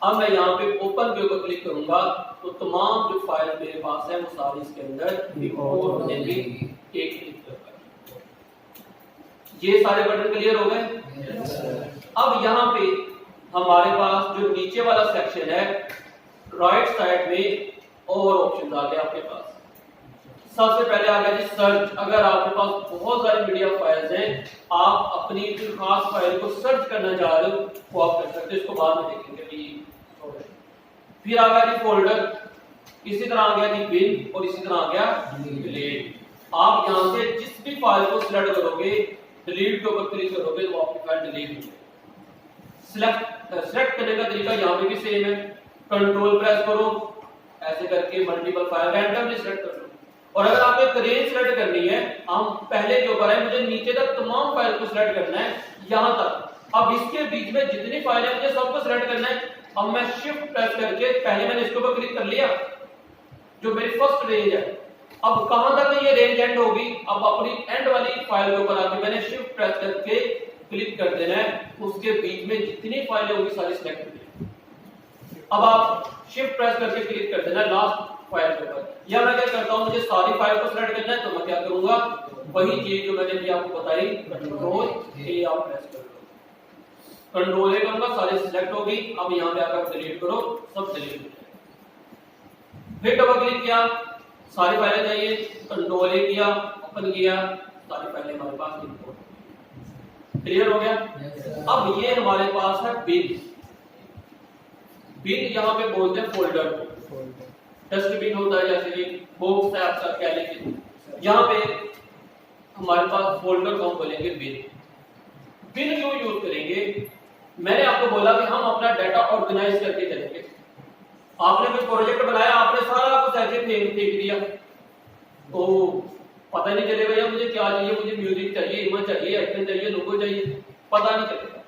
अब मैं यहाँ पे ओपन के ऊपर क्लिक करूंगा तो तमाम जो फाइल मेरे पास है वो सारी इसके अंदर इंपोर्ट हो जाएंगी एक क्लिक पर। ये सारे बटन क्लियर हो गए। अब यहाँ पे हमारे पास जो नीचे वाला सेक्शन है, राइट साइड में और ऑप्शन आ गया आपके पास। सबसे पहले आ गया जी सर्च। अगर आपके पास बहुत सारी मीडिया फाइल्स हैं, आप अपनी जो खास फाइल को सर्च करना चाह रहे हो वो आप कर सकते हो, इसको बाद में देखेंगे भी। फिर आ गया जी फोल्डर, इसी तरह आ गया जी बिन, और इसी तरह आ गया डिलीट। आप यहाँ से जिस भी फाइल को सिलेक्ट करोगे, डिलीट के ऊपर क्लिक करोगे तो आपकी फाइल डिलीट हो जाएगी। सिलेक्ट करने का तरीका यहाँ पे भी सेम है, कंट्रोल प्रेस करो, ऐसे करके मल्टीपल फाइल रैंडमली सिलेक्ट कर लो। और अगर आपको एक रेंज सिलेक्ट करनी है, हम पहले के ऊपर है, मुझे नीचे तक तमाम फाइल को सिलेक्ट करना है, यहाँ तक। अब इसके बीच में जितनी फाइल है मुझे सबको सिलेक्ट करना है। अब मैं शिफ्ट प्रेस करके, पहले मैंने इसके ऊपर क्लिक कर लिया, जो मेरी फर्स्ट रेंज है, अब कहां तक ये रेंज एंड होगी, अब अपनी एंड वाली फाइल के ऊपर आके मैंने शिफ्ट प्रेस करके क्लिक कर देना है, उसके बीच में जितनी फाइलें होंगी सारी सिलेक्ट कर देना। अब आप शिफ्ट प्रेस करके क्लिक कर देना लास्ट फाइल के ऊपर। या मैं क्या करता हूं, मुझे सारी फाइल को सिलेक्ट करना है तो मैं क्या करूंगा, वही चीज जो मैंने भी आपको बताई, कंट्रोल ए आप प्रेस कर लो, कंट्रोल ए करूंगा, सारी सिलेक्ट होगी। अब यहां पे आकर डिलीट करो, सब डिलीट हो जाएगा। फिर डबल क्लिक किया, सारी फाइलें चाहिए, कंट्रोल ए किया, ओपन किया, सारी फाइलें हमारे पास इंपोर्ट। क्लियर हो गया। अब ये हमारे पास है बिन। बिन यहाँ पे बोलते हैं फोल्डर को, डस्टबिन होता है, जैसे कि बॉक्स है आपका, क्या लेके यहाँ पे हमारे पास फोल्डर को हम बोलेंगे बिन। बिन क्यों यूज करेंगे, मैंने आपको बोला कि हम अपना डाटा ऑर्गेनाइज करके चलेंगे। आपने कोई प्रोजेक्ट बनाया, आपने सारा कुछ ऐसे फेंक दिया तो पता नहीं चलेगा यार मुझे क्या चाहिए, मुझे म्यूजिक चाहिए, इमेज चाहिए, आइकन चाहिए, लोगो चाहिए, पता नहीं चलेगा।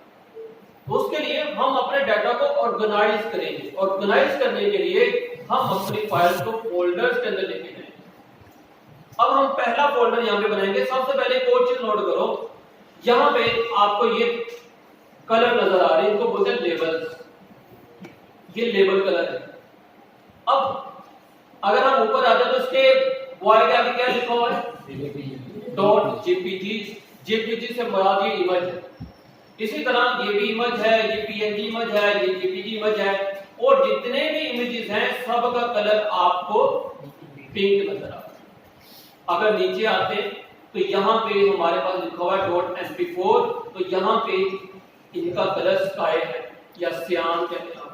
उसके लिए हम अपने डाटा को ऑर्गेनाइज करेंगे। ऑर्गेनाइज करने के लिए हम अपनी फाइल्स को फोल्डर्स के अंदर लेके जाएंगे। अब हम पहला फोल्डर यहाँ पे बनाएंगे। सबसे पहले एक और चीज नोट करो, यहाँ पे आपको ये कलर नजर आ रहे हैं, इनको बोलते हैं लेबल्स। ये लेबल कलर है। अब अगर हम ऊपर आते हैं तो इसके वाइड आगे क्या लिखा हुआ है, डॉट जेपीजी। जेपीजी से मुराद ये इमेज है। इसी तरह ये भी इमेज है, ये पीएनजी इमेज है, ये जेपीजी इमेज है, और जितने भी इमेजेस हैं सब का कलर आपको पिंक नजर आ रहा है। अगर नीचे आते तो यहाँ पे हमारे पास लिखा हुआ है .mp4, तो यहाँ पे इनका कलर स्काई है या सियान कहते हैं।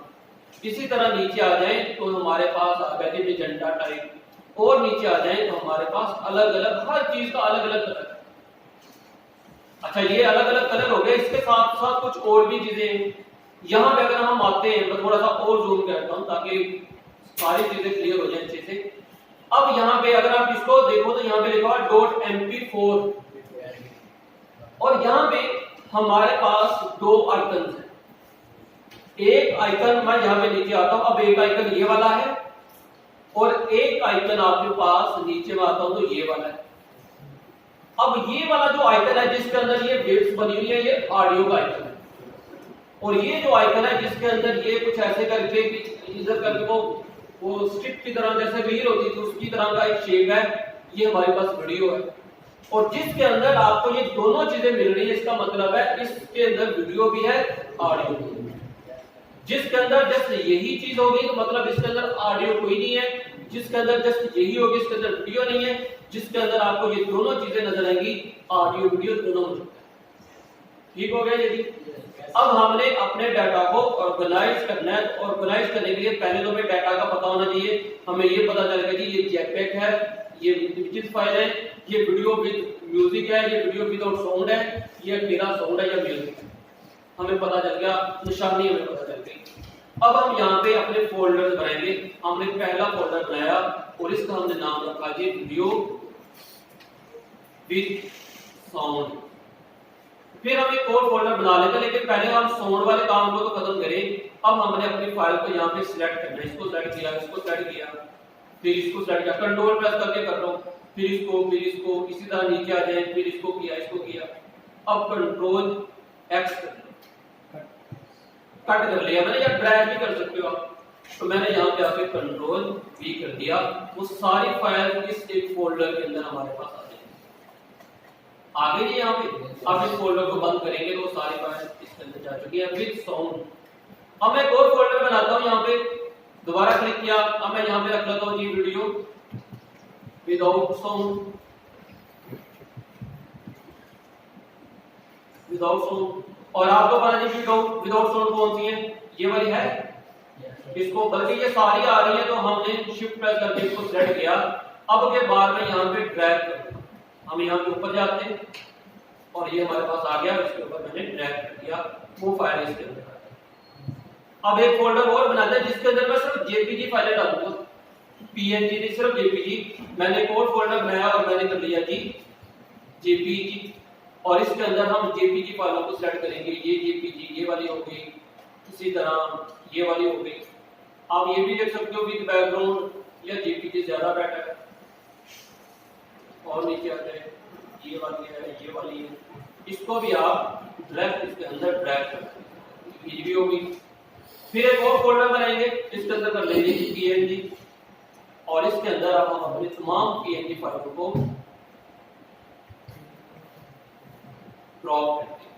इसी तरह नीचे आ जाए तो हमारे पास आ गया कि मेजेंटा टाइप, और नीचे आ जाए तो हमारे पास अलग अलग हर चीज का अलग अलग कलर है। अच्छा, ये अलग अलग कलर हो गए, इसके साथ साथ कुछ और भी चीजें हैं। यहाँ पे अगर हम आते हैं तो थोड़ा सा और जूम करता हूँ ताकि सारी चीजें क्लियर हो जाए अच्छे से। अब यहाँ पे अगर आप इसको देखो तो यहाँ पे लिखा हुआ .mp4, और यहाँ पे हमारे पास दो आइकन हैं। एक आइकन, मैं यहाँ पे नीचे आता हूँ, अब एक आइकन ये वाला है और एक आइकन आपके पास नीचे में आता हूँ तो ये वाला है। अब ये वाला जो आइकन है जिसके अंदर ये वेव्स बनी हुई है, ये ऑडियो का आइकन है, और ये जो आइकन है जिसके अंदर ये कुछ ऐसे करके इधर करके वो स्ट्रिप की तरह जैसे रील होती थी उसकी तरह का एक शेप है, ये हमारे पास वीडियो है, और जिसके अंदर आपको ये दोनों चीजें मिल रही है। इसका मतलब है इसके अंदर वीडियो भी है, ऑडियो भी है। जिसके अंदर जस्ट यही चीज होगी तो मतलब इसके अंदर ऑडियो कोई नहीं है, जिसके अंदर जस्ट यही होगी इसके अंदर वीडियो नहीं है, जिसके अंदर आपको ये दोनों चीजें नजर आएंगी, ऑडियो वीडियो दोनों मौजूद है। ठीक हो गया ये भी। अब हमने अपने डाटा को ऑर्गेनाइज करना है, तो ऑर्गेनाइज करने के लिए पहले तो हमें डाटा का पता होना चाहिए। हमें ये पता चलेगा कि ये जेपीईजी है, ये इमेजेस फाइल है, ये वीडियो विद म्यूजिक है, ये वीडियो विदाउट साउंड है, ये मेरा साउंड है या म्यूजिक है, हमें पता चल गया, निशानी हमें पता चल गई। अब हम यहाँ पे अपने फोल्डर्स बनाएंगे। हमने पहला फोल्डर बनाया और इसका हमने नाम रखा जी वीडियो विद साउंड। फिर हम एक और फोल्डर बना लेते हैं, लेकिन पहले हम साउंड वाले काम को तो खत्म करें। अब हमने अपनी फाइल को यहाँ पे सिलेक्ट करना है, इसको सिलेक्ट किया, इसको सिलेक्ट किया, फिर इसको सिलेक्ट किया, कंट्रोल प्रेस करके कर रहा हूँ, फिर इसको इसी तरह नीचे आ जाए, फिर इसको किया। अब कंट्रोल एक्स कट कर लिया मैंने, या ड्रैग भी कर सकते हो आप। तो मैंने यहाँ पे आके कंट्रोल वी कर दिया, वो सारी फाइल इस एक फोल्डर के अंदर हमारे पास आ जाएगी। आ गई यहाँ पे। अब इस फोल्डर को बंद करेंगे तो सारी फाइल इसके अंदर जा चुकी है विद साउंड। अब मैं एक और फोल्डर बनाता हूँ, यहाँ पे दोबारा क्लिक किया, अब मैं यहाँ पे रख लेता हूँ जी वीडियो विदाउट साउंड, और आपको पता है विदाउट साउंड कौन सी है, ये वाली है। इसको बल्कि ये सारी आ रही है तो हमने शिफ्ट प्रेस करके इसको सेलेक्ट किया। अब के बाद में यहाँ पे ड्रैग कर, हम यहाँ पे ऊपर जाते हैं और ये हमारे पास आ गया, इसके ऊपर मैंने ड्रैग कर दिया, वो फाइल इसके अंदर आ गई। अब एक फोल्डर और बनाते हैं जिसके अंदर मैं सिर्फ जेपीजी फाइलें डालूंगा, पीएनजी नहीं, सिर्फ जेपीजी। मैंने एक और फोल्डर बनाया और मैंने कर लिया जी जेपीजी, और इसके अंदर हम जेपीजी फाइलों को सेलेक्ट करेंगे। ये जेपीजी ये वाली हो गई, इसी तरह ये वाली हो गई। आप ये भी देख सकते हो विद बैकग्राउंड या जेपीजी ज्यादा बेटर है, और नीचे आ जाए ये वाली है, ये वाली है, इसको भी आप ड्रैग इसके अंदर ड्रैग कर सकते हैं, ये भी होगी। फिर एक और फोल्डर बनाएंगे, इसके अंदर कर लेंगे पीएनजी, और इसके अंदर आप हम अपने तमाम पीएनजी फाइलों को क्रॉप करते हैं।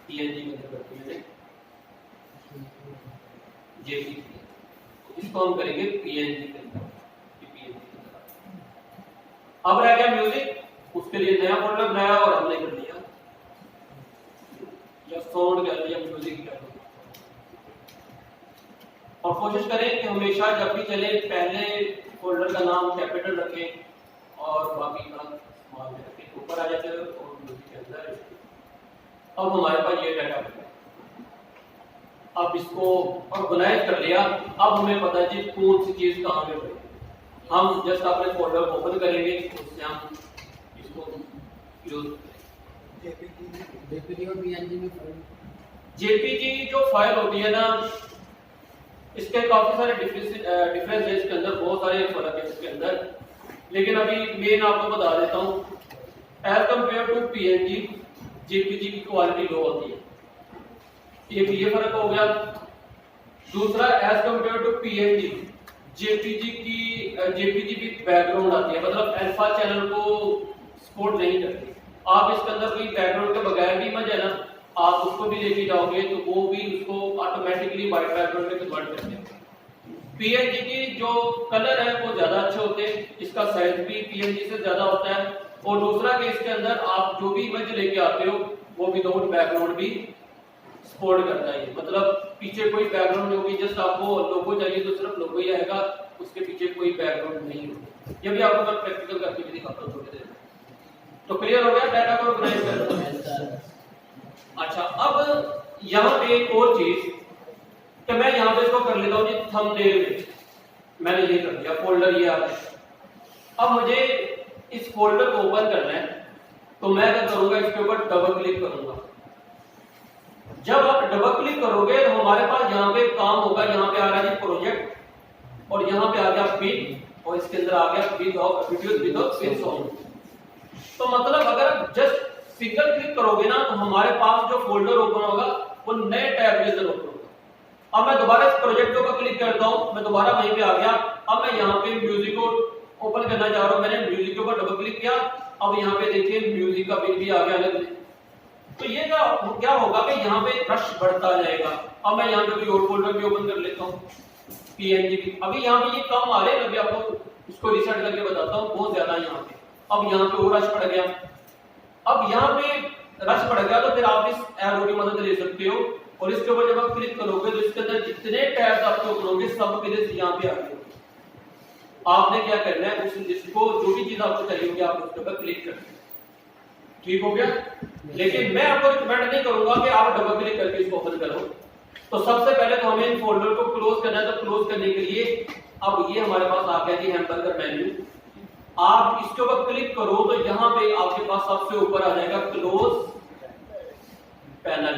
पीएनजी के अंदर करते हैं जेपीजी, इसको हम करेंगे पीएनजी के अंदर। अब रह गया म्यूजिक, उसके लिए नया फोल्डर बनाया और हमने कर लिया, या साउंड कह लिया, म्यूजिक कह लिया। और कोशिश करें कि हमेशा जब भी चले पहले फोल्डर का नाम कैपिटल रखें और बाकी का स्मॉल रखें, ऊपर आ जाते हैं और म्यूजिक के अंदर। अब हमारे पास ये डाटा बना, अब इसको ऑर्गेनाइज कर लिया। अब हमें पता है जी कौन सी चीज कहाँ पे है। हम जस्ट अपने फोल्डर को ओपन करेंगे, उससे हम इसको यूज जेपीजी और पीएनजी में जेपीजी जो फाइल होती है ना, इसके काफी सारे डिफरेंस है, इसके अंदर बहुत सारे फर्क है इसके अंदर, लेकिन अभी मेन आपको बता देता हूँ। As compare to PNG JPEG की क्वालिटी लो होती है, ये फर्क हो गया। दूसरा as compare to PNG JPEG भी बैकग्राउंड आती है, मतलब अल्फा चैनल को सपोर्ट नहीं करती। आप इसके अंदर कोई बैकग्राउंड के बगैर भी इमेज है ना, आप उसको भी लेके जाओगे तो वो भी उसको ऑटोमेटिकली व्हाइट बैकग्राउंड में कन्वर्ट कर देगा। पीएनजी की जो कलर है वो ज्यादा अच्छे होते हैं, इसका साइज भी पीएनजी से ज्यादा होता है। और दूसरा कि इसके अंदर आप जो भी इमेज लेके आते हो वो विदाउट बैकग्राउंड भी सपोर्ट करता है। मतलब पीछे कोई बैकग्राउंड नहीं होगी, जस्ट आपको लोगो चाहिए तो सिर्फ लोगो ही आएगा, उसके पीछे कोई बैकग्राउंड नहीं होगा। ये भी आपको मैं प्रैक्टिकल करके भी दिखाता हूं थोड़ी देर में। तो क्लियर हो गया डाटा को ऑर्गेनाइज करना। अच्छा, अब यहाँ पे एक और चीज कि मैं यहाँ पे इसको कर लेता हूँ जी थंबनेल में, मैंने ये कर दिया, फोल्डर ये आ गया। अब मुझे इस फोल्डर को ओपन करना है, तो मैं क्या करूंगा, इसके ऊपर डबल क्लिक करूंगा। जब आप डबल क्लिक करोगे तो हमारे पास यहाँ पे काम होगा, यहाँ पे आ रहा है जी प्रोजेक्ट, और यहाँ पे आ गया बिग, और इसके अंदर आ गया big of videos with pin song. तो मतलब अगर जस्ट सिंगल क्लिक करोगे ना, तो हमारे पास जो फोल्डर ओपन होगा वो नए टैब के अंदर ओपन होगा। अब मैं दोबारा इस प्रोजेक्ट के ऊपर क्लिक करता हूँ, मैं दोबारा वहीं पे आ गया। अब मैं यहाँ पे म्यूजिक को ओपन करना चाह रहा हूँ, मैंने म्यूजिक के ऊपर डबल क्लिक किया। अब यहाँ पे देखिए म्यूजिक का बिल भी आ गया अलग से। तो ये क्या होगा कि यहाँ पे रश बढ़ता जाएगा। अब मैं यहाँ पे कोई और फोल्डर भी ओपन कर लेता हूँ, PNG भी। अभी यहाँ पे ये कम आ रहे हैं, अभी आपको इसको रिसेट करके बताता हूँ, बहुत ज्यादा यहाँ पे। अब यहाँ पे और रश बढ़ गया। अब यहाँ पे रश बढ़ गया तो फिर आप इस एरो की मदद ले सकते हो, और इसके ऊपर जब आप क्लिक करोगे तो इसके अंदर जितने टैब्स आपके ओपन होंगे सब के लिए यहाँ पे आ गए। आपने क्या करना है, उस लिस्ट को जो भी चीज आपको चाहिए होगी आप उसके ऊपर क्लिक करना है। ठीक हो गया? लेकिन मैं आपको रिकमेंड नहीं करूंगा कि आप डबल क्लिक करके इसको ओपन करो। तो सबसे पहले तो हमें इन फोल्डर को क्लोज करना है। तो क्लोज करने के लिए अब ये हमारे पास आ गया जी हैम्बर्गर मेन्यू। आप इसके ऊपर क्लिक करो तो यहाँ पे आपके पास सबसे ऊपर आ जाएगा क्लोज पैनल।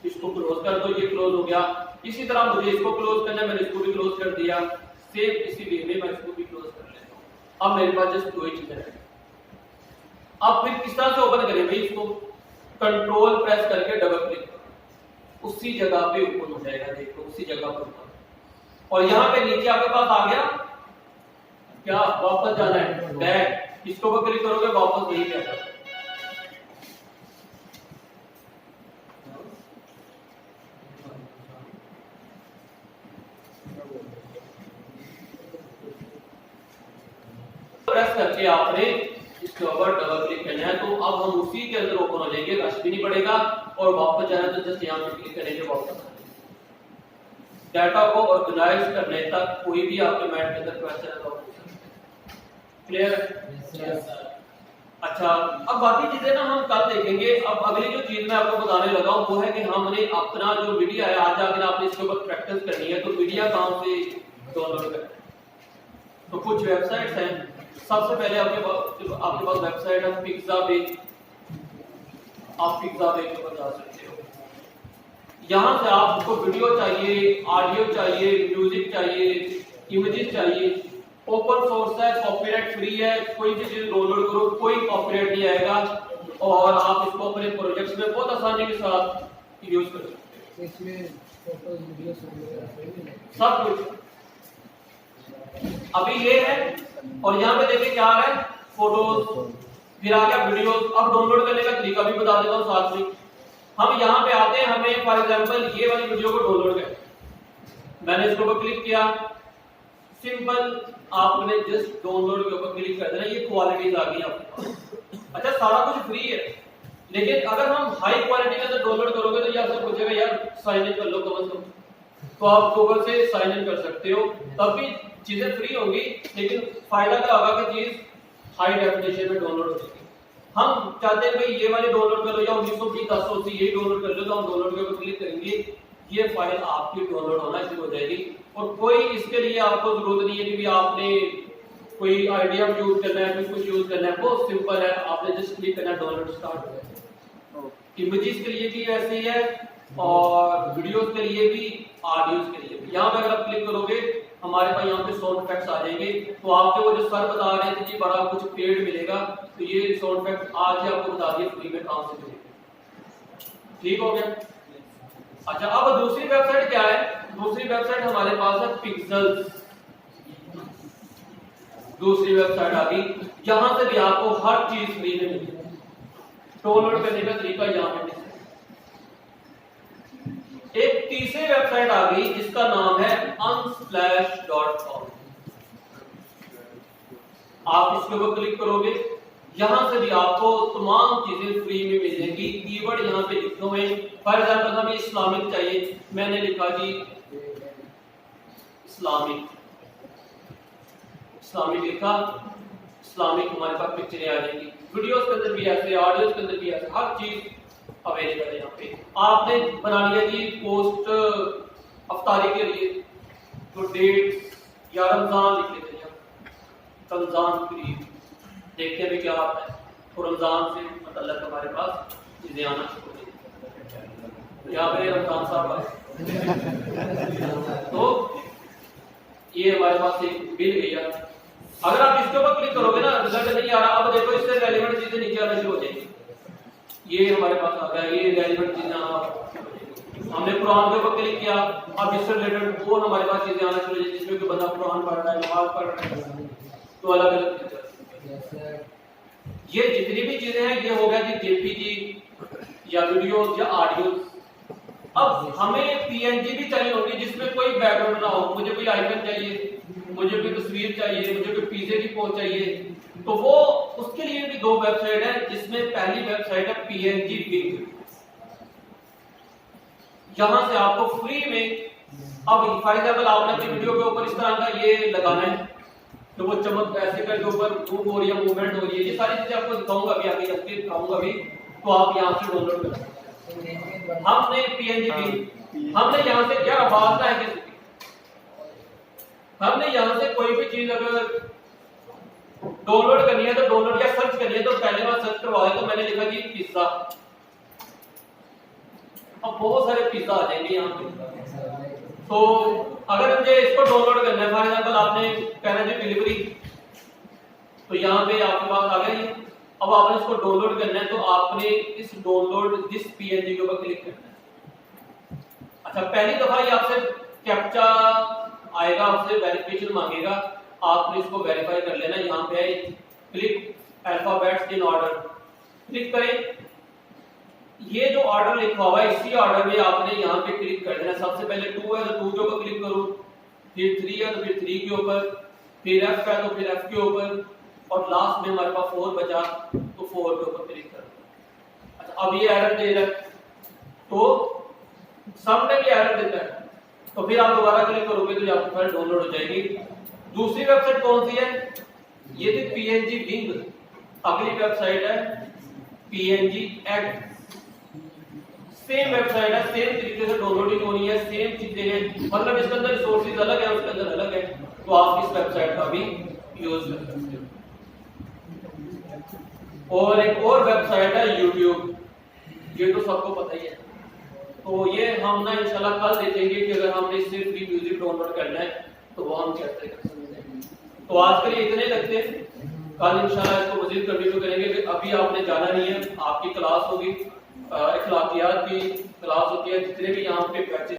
इसको क्लोज कर दो, ये क्लोज हो गया। इसी तरह मुझे इसको क्लोज करना है, मैंने इसको भी क्लोज कर दिया। सेम इसी वे में मैं इसको भी क्लोज कर लेता हूँ। अब मेरे पास जस्ट दो ही चीजें हैं। अब फिर किस तरह से ओपन करें भाई, इसको कंट्रोल प्रेस करके डबल क्लिक करो, उसी जगह पे ओपन हो जाएगा। देखो उसी जगह पर ओपन, और यहाँ पे नीचे आपके पास आ गया क्या, वापस जाना है बैक। इसको ऊपर क्लिक करोगे वापस यही जाएगा। प्रेस करके आपने इसके ऊपर डबल क्लिक करना है, तो अब हम उसी के अंदर ओपन हो जाएंगे, रश भी नहीं पड़ेगा। और वापस जाना तो जस्ट यहाँ पे क्लिक करेंगे, वापस डाटा को ऑर्गेनाइज करने तक कोई भी आपके माइंड के अंदर क्वेश्चन है तो आप पूछ सकते हैं। क्लियर? अच्छा, अब बाकी चीजें ना हम कल देखेंगे। अब अगली जो चीज मैं आपको बताने लगा हूँ वो है कि हमने अपना जो मीडिया है, आज अगर आपने इसके ऊपर प्रैक्टिस करनी है तो मीडिया कहाँ से डाउनलोड करें। तो कुछ वेबसाइट्स हैं। सबसे पहले आपके पास वेबसाइट है पिक्साबेज। आप पिक्साबेज को बता सकते हो। यहाँ से आपको वीडियो चाहिए, ऑडियो चाहिए, म्यूजिक चाहिए, इमेजेस चाहिए, ओपन सोर्स है, कॉपीराइट फ्री है, कोई भी चीज डाउनलोड करो कोई कॉपीराइट नहीं आएगा, और आप इसको अपने प्रोजेक्ट्स में बहुत आसानी के साथ यूज कर सकते हो। इसमें फोटोज वीडियोस सब कुछ अभी ये है। और यहाँ पे देखिए क्या आ रहा है, फोटोज, फिर आ गया वीडियोस। अब डाउनलोड करने का तरीका भी बता देता हूँ साथ में। हम यहाँ पे आते हैं, हमें फॉर एग्जांपल ये वाली वीडियो को डाउनलोड करना, मैंने इसके ऊपर क्लिक किया, सिंपल आपने जस्ट डाउनलोड के ऊपर क्लिक कर देना, ये क्वालिटीज आ गई आपके पास। अच्छा, सारा कुछ फ्री है, लेकिन अगर हम हाई क्वालिटी के अंदर डाउनलोड करोगे तो ये आपसे पूछेगा यार साइन इन कर लो कम से कम, तो आप गूगल से साइन इन कर सकते हो, तब भी चीजें फ्री होंगी। लेकिन फायदा क्या होगा कि चीज हाई डेफिनेशन में डाउनलोड हो जाएगी। हम चाहते हैं भाई ये वाली डाउनलोड कर लो या 1920 1080 ये डाउनलोड कर लो, तो हम डाउनलोड के ऊपर क्लिक करेंगे, ये फाइल आपकी डाउनलोड होना शुरू हो जाएगी। और कोई इसके लिए आपको जरूरत नहीं है कि भी आपने कोई आइडिया यूज करना है, कुछ यूज करना है, बहुत सिंपल है, आपने जस्ट क्लिक करना, डाउनलोड स्टार्ट हो जाएगा। इमेजेस के लिए भी ऐसे ही है, और वीडियोस के लिए भी, ऑडियोज के लिए भी। यहाँ पे अगर आप क्लिक करोगे हमारे पास यहाँ पे साउंड इफेक्ट्स आ जाएंगे। तो आपके वो जो सर बता रहे थे कि बड़ा कुछ पेड मिलेगा, तो ये साउंड इफेक्ट आज ही आपको बता दिए फ्री में कहाँ से मिलेगा। ठीक हो गया? अच्छा, अब दूसरी वेबसाइट क्या है? दूसरी वेबसाइट हमारे पास है पिक्सेल्स। दूसरी वेबसाइट आ गई, जहां से भी आपको हर चीज फ्री में मिलेगी। डाउनलोड करने का तरीका यहाँ पे। एक तीसरी वेबसाइट आ गई जिसका नाम है unsplash.com। आप इसके ऊपर क्लिक करोगे यहाँ से भी आपको तमाम चीजें फ्री में मिलेंगी। कीवर्ड यहाँ पे लिखे हुए। फॉर एग्जाम्पल हमें इस्लामिक चाहिए, मैंने लिखा जी इस्लामिक, इस्लामिक लिखा, इस्लामिक हमारे पास पिक्चरें आ जाएंगी। वीडियोस के अंदर भी ऐसे, ऑडियोस के अंदर भी ऐसे, हर चीज अवेलेबल है यहाँ पे। आपने बना लिया जी पोस्ट अफ्तारी के लिए तो डेट या रमजान लिख लेते हैं, रमजान करीब, देखते हैं भी क्या आता है। तो रमजान से मतलब हमारे पास चीजें आना शुरू हो गई। यहाँ पे रमजान साहब आए तो ये हमारे पास एक बिल गया। अगर आप इसके ऊपर क्लिक करोगे ना, रिजल्ट नहीं आ रहा, अब देखो इससे रेलिवेंट चीजें नीचे आना शुरू हो जाएंगी। ये हमारे पास आ गया, ये रेलिवेंट चीजें। हमने कुरान के ऊपर क्लिक किया, अब इससे रिलेटेड वो हमारे पास चीजें आना शुरू हो जाएंगी, जिसमें कि बंदा कुरान पढ़ रहा है, नमाज पढ़ रहा है, तो अलग अलग ये जितनी भी चीजें हैं ये हो गया जी जेपीजी या वीडियोस या ऑडियोस। अब हमें पीएनजी भी चाहिए होगी जिसमें कोई बैकग्राउंड ना हो। मुझे कोई आइकन चाहिए, मुझे कोई तस्वीर चाहिए, मुझे कोई पीजे की पोस्ट चाहिए, तो वो उसके लिए भी दो वेबसाइट है, जिसमें पहली वेबसाइट है पीएनजी विंग। यहां से आपको फ्री में, अब फॉर एग्जाम्पल आपने अपनी वीडियो के ऊपर इस तरह का ये लगाना है तो वो चमक ऐसे करके ऊपर मूव हो रही है, मूवमेंट हो रही है, ये सारी चीजें आपको दिखाऊंगा अभी आगे चलते दिखाऊंगा अभी, तो आप यहाँ से डाउनलोड कर सकते हैं। हमने पीएनजी भी हमने यहाँ से क्या बात है कि हमने यहाँ से कोई भी चीज अगर डाउनलोड करनी है तो डाउनलोड या सर्च करनी है तो पहले बार सर्च करवाया तो मैंने लिखा कि पिज्जा। अब बहुत सारे पिज्जा आ जाएंगे यहाँ पे। तो अगर मुझे इसको डाउनलोड करना है, फॉर एग्जाम्पल आपने कहना है डिलीवरी, तो यहाँ पे आपके पास आ गया ये। अब आपने इसको डाउनलोड करना है तो आपने इस डाउनलोड दिस पीएनजी के ऊपर क्लिक करना है। अच्छा, पहली दफा ये आपसे कैप्चा आएगा, आपसे वेरिफिकेशन मांगेगा, आपने इसको वेरीफाई कर लेना। यहाँ पे click alphabets in order, click करें। ये जो ऑर्डर लिखा हुआ है इसी ऑर्डर में आपने यहाँ पे क्लिक कर देना। सबसे पहले 2 है तो 2 के ऊपर क्लिक करो, फिर 3 है तो फिर 3 के ऊपर, फिर F है तो फिर F के ऊपर, और लास्ट में हमारे पास 4 बचा तो 4 के ऊपर क्लिक करो। अच्छा, अब ये एरर दे रहा है तो समटाइम ये एरर देता है, तो फिर आप दोबारा क्लिक करोगे तो आपकी फाइल डाउनलोड हो जाएगी। दूसरी वेबसाइट कौन सी है? ये थी पीएनजी विंग। अगली वेबसाइट है पीएनजी एक्ट। सेम वेबसाइट है, सेम तरीके से डाउनलोडिंग होनी है, सेम चीजें हैं, मतलब इसके अंदर रिसोर्सेज अलग है, उसके अंदर अलग है, तो आप इस वेबसाइट का भी यूज कर सकते हो। और एक और वेबसाइट है यूट्यूब, ये तो सबको पता ही है। तो ये हम ना इंशाल्लाह कल देखेंगे कि अगर हमने सिर्फ फ्री म्यूजिक डाउनलोड करना है तो वो हम कैसे कर सकते हैं। तो आज के लिए इतने लगते हैं, कल इंशाल्लाह इसको मजीद कंटिन्यू करेंगे। अभी आपने जाना नहीं है, आपकी क्लास होगी, अखलाकियात की क्लास होती है, जितने भी यहाँ पे बैचे